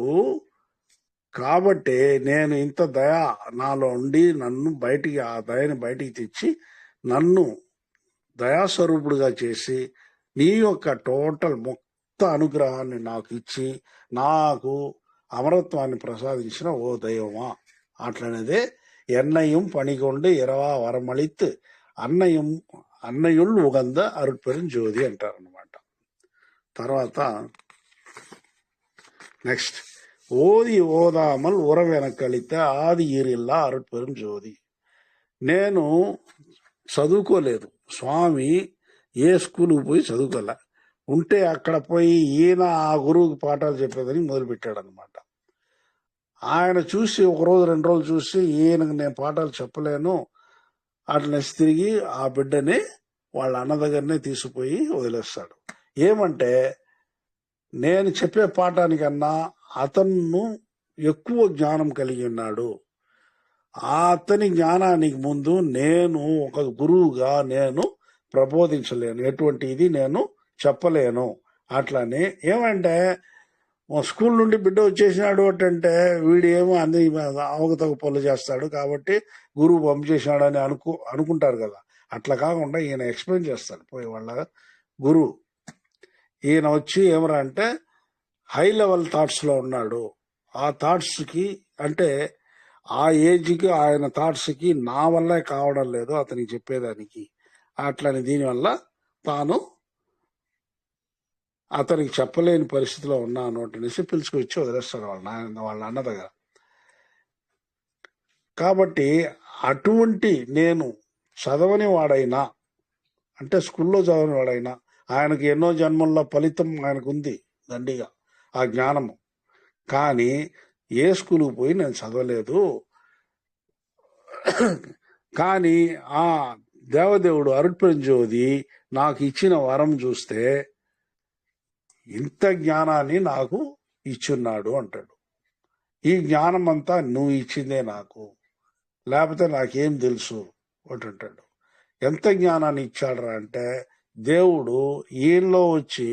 కాబట్టే నేను ఇంత దయ నాలో ఉండి నన్ను బయటికి, ఆ దయని బయటికి తెచ్చి నన్ను దయాస్వరూపుడుగా చేసి నీ యొక్క టోటల్ మొత్తం అనుగ్రహాన్ని నాకు ఇచ్చి నాకు అమరత్వాన్ని ప్రసాదించిన ఓ దైవమా. అట్లనేదే ఎన్నయం పనికొండు ఇరవా వరమళిత్ అన్నయుళ్ళు ఉగంద అరుట్పెరుం జ్యోతి అంటారనమాట. తర్వాత నెక్స్ట్ ఓది ఓదామల్ ఉరవెనకళిత ఆది ఈరిల్లా అరుట్పెరుం జ్యోతి. నేను చదువుకోలేదు స్వామి, ఏ స్కూల్కి పోయి చదువుకోలే, ఉంటే అక్కడ పోయి ఈయన ఆ గురువుకి పాఠాలు చెప్పేదని మొదలుపెట్టాడు అనమాట. ఆయన చూసి ఒక రోజు 2 రోజులు చూసి ఈయనకు నేను పాఠాలు చెప్పలేను అట్లా తిరిగి ఆ బిడ్డని వాళ్ళ అన్న దగ్గరనే తీసుకుపోయి వదిలేస్తాడు. ఏమంటే నేను చెప్పే పాఠానికన్నా అతను ఎక్కువ జ్ఞానం కలిగి ఉన్నాడు. అతని జ్ఞానానికి ముందు నేను ఒక గురువుగా నేను ప్రబోధించలేను, ఎటువంటి ఇది నేను చెప్పలేను. అట్లనే ఏమంటే స్కూల్ నుండి బిడ్డ వచ్చేసినాడు అంటే వీడు ఏమో అన్ని అవగతగ పనులు చేస్తాడు కాబట్టి గురువు పంపించేసినాడు అని అనుకుంటారు కదా. అట్లా కాకుండా ఈయన ఎక్స్ప్లెయిన్ చేస్తాడు పోయి వాళ్ళ గురువు. ఈయన వచ్చి ఏమరా అంటే హై లెవెల్ థాట్స్ లో ఉన్నాడు. ఆ థాట్స్ కి అంటే ఆ ఏజ్కి ఆయన థాట్స్ కి నా వల్లే కావడం లేదు అతనికి చెప్పేదానికి. అట్లని దీనివల్ల తాను అతనికి చెప్పలేని పరిస్థితిలో ఉన్నాను అనేసి పిలుచుకొచ్చి వదిలేస్తాడు వాళ్ళ అన్న దగ్గర. కాబట్టి అటువంటి నేను చదవని వాడైనా అంటే స్కూల్లో చదవని వాడైనా ఆయనకు ఎన్నో జన్మల్లో ఫలితం ఆయనకు ఉంది దండిగా ఆ జ్ఞానము. కానీ ఏ స్కూల్కి పోయి నేను చదవలేదు. కానీ ఆ దేవదేవుడు అరుట్పెరుం జ్యోతి నాకు ఇచ్చిన వరం చూస్తే ఇంత జ్ఞానాన్ని నాకు ఇచ్చున్నాడు అంటాడు. ఈ జ్ఞానం అంతా నువ్వు ఇచ్చిందే నాకు, లేకపోతే నాకేం తెలుసు అంటాడు. ఎంత జ్ఞానాన్ని ఇచ్చాడరా అంటే దేవుడు ఈయనలో వచ్చి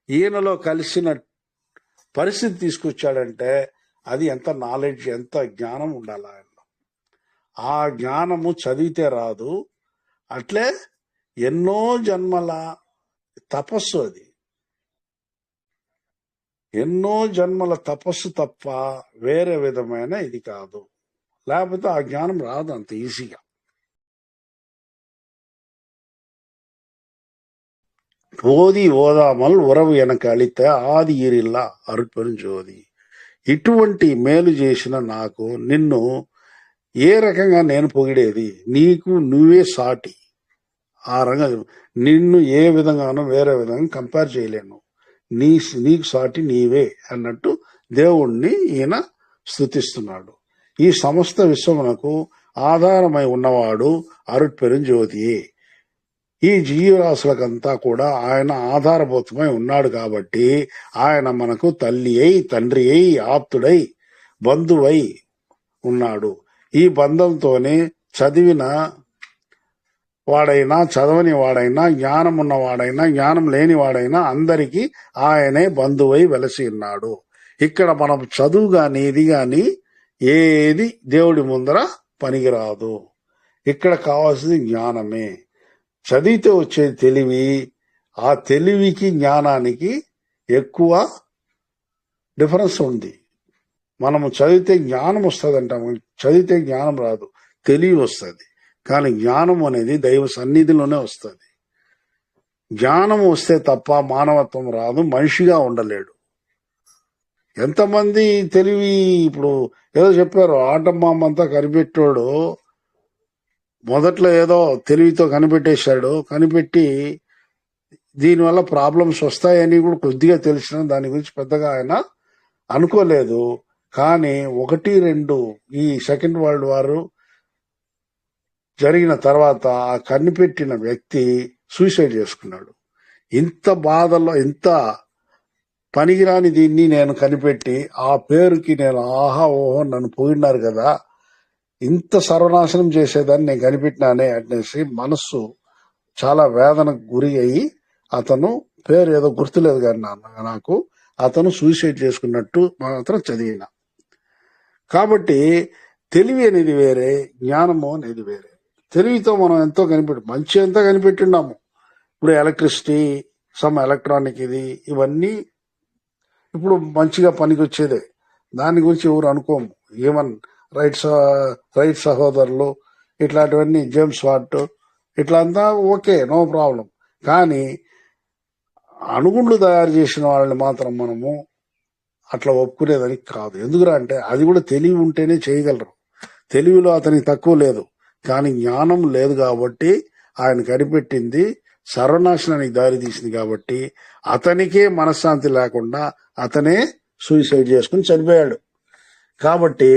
ఈయనలో కలిసిన పరిస్థితి తీసుకొచ్చాడంటే అది ఎంత నాలెడ్జ్, ఎంత జ్ఞానం ఉండాలి ఆయనలో. ఆ జ్ఞానము చదివితే రాదు. అట్లే ఎన్నో జన్మల తపస్సు, అది ఎన్నో జన్మల తపస్సు తప్ప వేరే విధమైన ఇది కాదు. లేకపోతే ఆ జ్ఞానం రాదు అంత ఈజీగా. ஓதி ஓதாமல் உறவு எனக்கு అளிత ఆది ఈరిల్లా అరుట్పెరుంజోది. ఇటువంటి మేలు చేసిన నాకు నిన్ను ఏ రకంగా నేను పొగిడేది? నీకు నువ్వే సాటి. ఆ రంగా నిన్ను ఏ విధంగానూ వేరే విధంగా కంపేర్ చేయలేను. నీకు సాటి నీవే అన్నట్టు దేవుణ్ణి ఈయన స్తుతిస్తున్నాడు. ఈ సమస్త విశ్వమునకు ఆధారమై ఉన్నవాడు అరుట్పెరుంజ్యోతియే. ఈ జీవరాశులకంతా కూడా ఆయన ఆధారభూతమై ఉన్నాడు కాబట్టి ఆయన మనకు తల్లి అయి, తండ్రి అయి, ఆప్తుడై, బంధువై ఉన్నాడు. ఈ బంధంతోనే చదివిన వాడైనా, చదవని వాడైనా, జ్ఞానం ఉన్నవాడైనా, జ్ఞానం లేని వాడైనా అందరికీ ఆయనే బంధువై వెలసి ఉన్నాడు. ఇక్కడ మనం చదువు గాని ఇది గాని ఏది దేవుడి ముందర పనికిరాదు. ఇక్కడ కావాల్సింది జ్ఞానమే. చదివితే వచ్చే తెలివి, ఆ తెలివికి జ్ఞానానికి ఎక్కువ డిఫరెన్స్ ఉంది. మనము చదివితే జ్ఞానం వస్తుంది అంటాము, చదివితే జ్ఞానం రాదు, తెలివి వస్తుంది. కానీ జ్ఞానం అనేది దైవ సన్నిధిలోనే వస్తుంది. జ్ఞానం వస్తే తప్ప మానవత్వం రాదు, మనిషిగా ఉండలేడు. ఎంతమంది తెలివి, ఇప్పుడు ఏదో చెప్పారు ఆటమ్మంతా కనిపెట్టాడు, మొదట్లో ఏదో తెలివితో కనిపెట్టేశాడు, కనిపెట్టి దీనివల్ల ప్రాబ్లమ్స్ వస్తాయని కూడా కొద్దిగా తెలిసిన దాని గురించి పెద్దగా ఆయన అనుకోలేదు. కానీ 1-2 ఈ సెకండ్ వరల్డ్ వార్ జరిగిన తర్వాత ఆ కనిపెట్టిన వ్యక్తి సూసైడ్ చేసుకున్నాడు. ఇంత బాధల్లో, ఇంత పనికిరాని దీన్ని నేను కనిపెట్టి ఆ పేరుకి నేను ఆహా ఓహో నన్ను పోయినారు కదా, ఇంత సర్వనాశనం చేసేదాన్ని నేను కనిపెట్టినానే అనేసి మనస్సు చాలా వేదనకు గురి అయ్యి అతను పేరు ఏదో గుర్తులేదు కానీ నాకు, అతను సూసైడ్ చేసుకున్నట్టు మాత్రం చదివిన. కాబట్టి తెలివి అనేది వేరే, జ్ఞానము అనేది వేరే. తెలివితో మనం ఎంతో మంచి ఎంతో కనిపెట్టిన్నాము. ఇప్పుడు ఎలక్ట్రిసిటీ, సమ్ ఎలక్ట్రానిక్, ఇవన్నీ ఇప్పుడు మంచిగా పనికి వచ్చేదే. దాని గురించి ఎవరు అనుకోము. ఈవెన్ రైట్ సహోదరులు ఇట్లాంటివన్నీ, జేమ్స్ వాట్ ఇట్లా అంతా ఓకే, నో ప్రాబ్లం. కానీ అణుగుండ్లు తయారు చేసిన వాళ్ళని మాత్రం మనము అట్లా ఒప్పుకునేదానికి కాదు. ఎందుకురా అంటే అది కూడా తెలివి ఉంటేనే చేయగలరు. తెలివిలో అతనికి తక్కువ లేదు, కానీ జ్ఞానం లేదు కాబట్టి ఆయన కనిపెట్టింది సర్వనాశనానికి దారి తీసింది. కాబట్టి అతనికే మనశ్శాంతి లేకుండా అతనే సూసైడ్ చేసుకుని చనిపోయాడు. కాబట్టి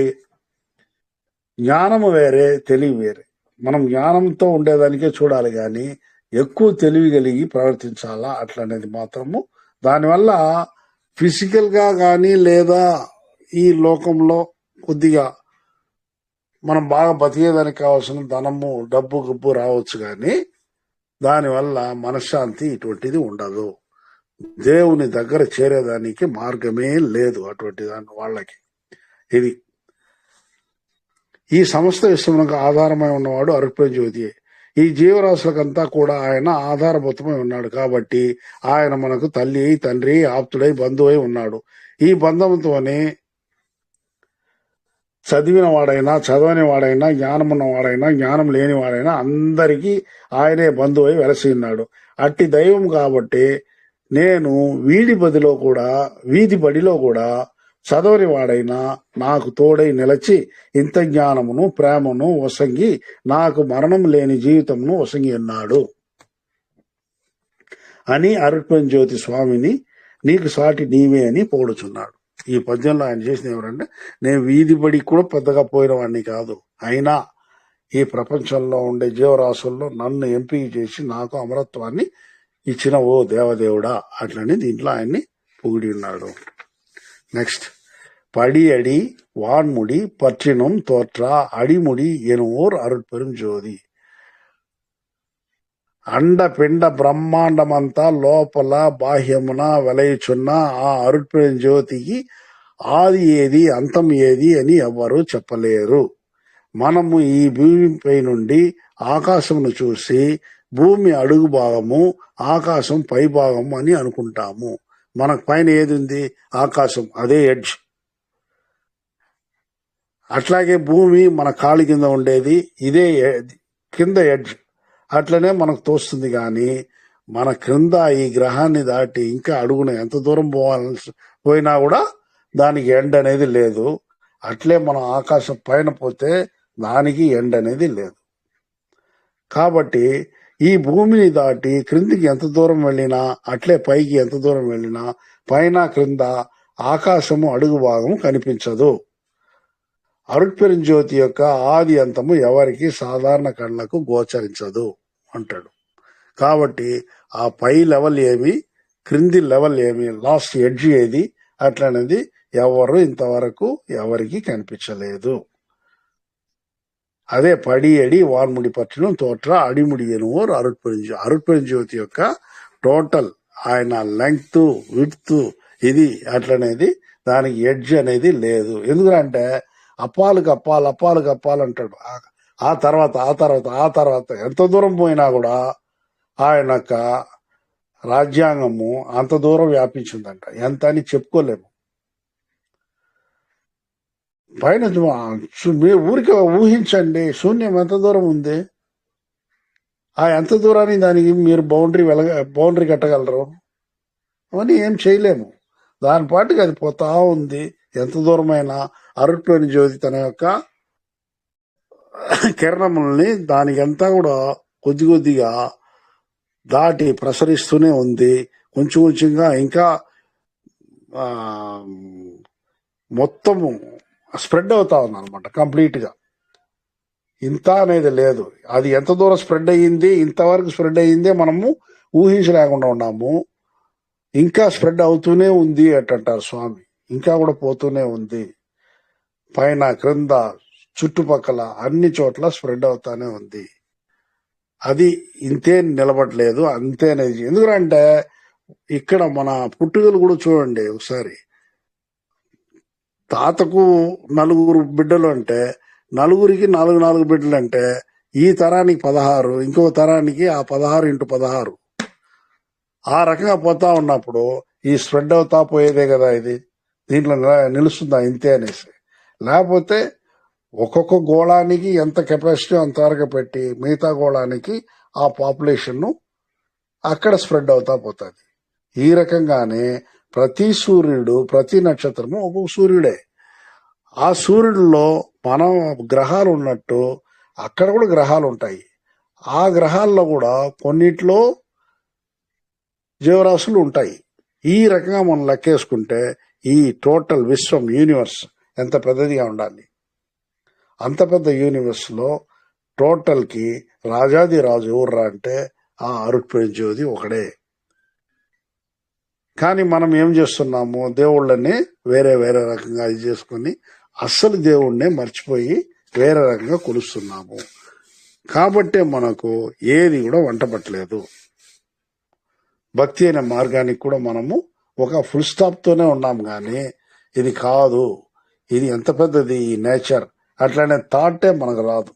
జ్ఞానము వేరే, తెలివి వేరే. మనం జ్ఞానంతో ఉండేదానికే చూడాలి, కానీ ఎక్కువ తెలివి కలిగి ప్రవర్తించాలా అట్లనేది మాత్రము. దానివల్ల ఫిజికల్ గా కానీ లేదా ఈ లోకంలో కొద్దిగా మనం బాగా బతికేదానికి కావాల్సిన ధనము, డబ్బు గబ్బు రావచ్చు, కానీ దానివల్ల మనశ్శాంతి ఇటువంటిది ఉండదు. దేవుని దగ్గర చేరేదానికి మార్గమే లేదు అటువంటి దాని వాళ్ళకి. ఇది ఈ సమస్త విశ్వమునకు ఆధారమై ఉన్నవాడు అరుట్పెరుంజ్యోతియే. ఈ జీవరాశులకంతా కూడా ఆయన ఆధారభూతమై ఉన్నాడు కాబట్టి ఆయన మనకు తల్లి, తండ్రి, ఆప్తుడై, బంధువై ఉన్నాడు. ఈ బంధంతోనే చదివిన వాడైనా, చదవని వాడైనా, జ్ఞానం ఉన్నవాడైనా, జ్ఞానం లేని వాడైనా అందరికీ ఆయనే బంధువై వెలసి ఉన్నాడు. అట్టి దైవం కాబట్టి నేను వీధి బడిలో కూడా చదవని వాడైనా నాకు తోడై నిలచి ఇంత జ్ఞానమును, ప్రేమను వసంగి నాకు మరణం లేని జీవితమును వసంగి ఉన్నాడు అని అరుట్పెరుంజ్యోతి స్వామిని నీకు సాటి నీవే అని పొగుడుచున్నాడు. ఈ పద్యంలో ఆయన చేసిన ఎవరంటే, నేను వీధి బడికి కూడా పెద్దగా పోయిన వాడిని కాదు, అయినా ఈ ప్రపంచంలో ఉండే జీవరాశుల్లో నన్ను ఎంపిక చేసి నాకు అమరత్వాన్ని ఇచ్చిన ఓ దేవదేవుడా అట్లని దీంట్లో ఆయన్ని పొగిడి ఉన్నాడు. నెక్స్ట్, படி அடி வான்முடி பற்றினும் தோற்றா அடிமுடி எனுவோர் అరుట్పెరుంజ్యోతి. అండ పిండ బ్రహ్మాండమంతా లోపల బాహ్యమున వెలయుచున్న ఆ అరుట్పెరుంజ్యోతికి ఆది ఏది, అంతం ఏది అని ఎవ్వరూ చెప్పలేరు. మనము ఈ భూమిపై నుండి ఆకాశమును చూసి భూమి అడుగు భాగము, ఆకాశం పై భాగము అని అనుకుంటాము. మనకు పైన ఏది ఉంది? ఆకాశం, అదే ఎడ్జ్. అట్లాగే భూమి మన కాలి కింద ఉండేది ఇదే కింద ఎడ్జ్. అట్లనే మనకు తోస్తుంది. కానీ మన క్రింద ఈ గ్రహాన్ని దాటి ఇంకా అడుగున ఎంత దూరం పోయినా కూడా దానికి ఎండ్ అనేది లేదు. అట్లే మనం ఆకాశం పైన పోతే దానికి ఎండ్ అనేది లేదు. కాబట్టి ఈ భూమిని దాటి క్రిందికి ఎంత దూరం వెళ్ళినా, అట్లే పైకి ఎంత దూరం వెళ్ళినా, పైన క్రింద ఆకాశము అడుగు భాగం కనిపించదు. అరుట్పెరుంజ్యోతి యొక్క ఆది అంతము ఎవరికి సాధారణ కళ్ళకు గోచరించదు అంటాడు. కాబట్టి ఆ పై లెవెల్ ఏమి, క్రింది లెవెల్ ఏమి, లాస్ట్ ఎడ్జ్ ఏది అట్లనేది ఎవరు ఇంతవరకు ఎవరికి కనిపించలేదు. అదే పడి ఎడి వాన్ముడి పట్టినం తోట్ర అడిముడి ఎనువోరు అరుట్పెరుంజ్యోతి యొక్క టోటల్ ఆయన లెంగ్త్ విడ్త్ ఇది అట్లనేది దానికి ఎడ్జ్ అనేది లేదు. ఎందుకంటే అప్పాలకు అప్పాలు అంటాడు. ఆ తర్వాత ఎంత దూరం పోయినా కూడా ఆయన యొక్క రాజ్యాంగము అంత దూరం వ్యాపించిందంట. ఎంత అని చెప్పుకోలేము. పైన మీరు ఊరికి ఊహించండి, శూన్యం ఎంత దూరం ఉంది. ఆ ఎంత దూరాన్ని దానికి మీరు బౌండరీ కట్టగలరు? అవన్నీ ఏం చేయలేము. దాని పాటుకి అది పోతా ఉంది. ఎంత దూరమైనా అరుట్పెరుంజ్యోతి తన యొక్క కిరణముల్ని దానికంతా కూడా కొద్దిగా దాటి ప్రసరిస్తూనే ఉంది. కొంచెంగా ఇంకా మొత్తము స్ప్రెడ్ అవుతా ఉంది అనమాట కంప్లీట్ గా. ఇంత అనేది లేదు. అది ఎంత దూరం స్ప్రెడ్ అయ్యింది, ఇంతవరకు స్ప్రెడ్ అయ్యిందే మనము ఊహించలేకుండా ఉన్నాము. ఇంకా స్ప్రెడ్ అవుతూనే ఉంది అంటారు స్వామి. ఇంకా కూడా పోతూనే ఉంది. పైన క్రింద చుట్టుపక్కల అన్ని చోట్ల స్ప్రెడ్ అవుతానే ఉంది. అది ఇంతే నిలబడలేదు, అంతేనేది. ఎందుకంటే ఇక్కడ మన పుట్టుకలు కూడా చూడండి ఒకసారి. తాతకు 4 బిడ్డలు అంటే, నలుగురికి 4 బిడ్డలు అంటే, ఈ తరానికి 16, ఇంకో తరానికి ఆ 16 × 16 ఆ రకంగా పోతా ఉన్నప్పుడు ఈ స్ప్రెడ్ అవుతా పోయేదే కదా ఇది. దీంట్లో నిలుస్తుందా ఇంతే అనేసి? లేకపోతే ఒక్కొక్క గోళానికి ఎంత కెపాసిటీ అంతవరకు పెట్టి మిగతా గోళానికి ఆ పాపులేషన్ అక్కడ స్ప్రెడ్ అవుతా పోతుంది. ఈ రకంగానే ప్రతి సూర్యుడు, ప్రతి నక్షత్రము ఒక్కొక్క సూర్యుడే. ఆ సూర్యుడిలో మనం గ్రహాలు ఉన్నట్టు అక్కడ కూడా గ్రహాలు ఉంటాయి. ఆ గ్రహాల్లో కూడా కొన్నిట్లో జీవరాశులు ఉంటాయి. ఈ రకంగా మనం లెక్కేసుకుంటే ఈ టోటల్ విశ్వం, యూనివర్స్ ఎంత పెద్దదిగా ఉండాలి. అంత పెద్ద యూనివర్స్ లో టోటల్ కి రాజాది రాజు ఎవర్రా అంటే ఆ అరుట్పెరుంజ్యోతి ఒకడే. కానీ మనం ఏం చేస్తున్నాము, దేవుళ్ళని వేరే రకంగా ఇది చేసుకుని అస్సలు దేవుణ్ణే మర్చిపోయి వేరే రకంగా కొలుస్తున్నాము. కాబట్టే మనకు ఏది కూడా వంట పట్టలేదు. భక్తి అనే మార్గానికి కూడా మనము ఒక ఫుల్ స్టాప్ తోనే ఉన్నాం. కానీ ఇది కాదు, ఇది ఎంత పెద్దది ఈ నేచర్ అట్లనే థాటే మనకు రాదు.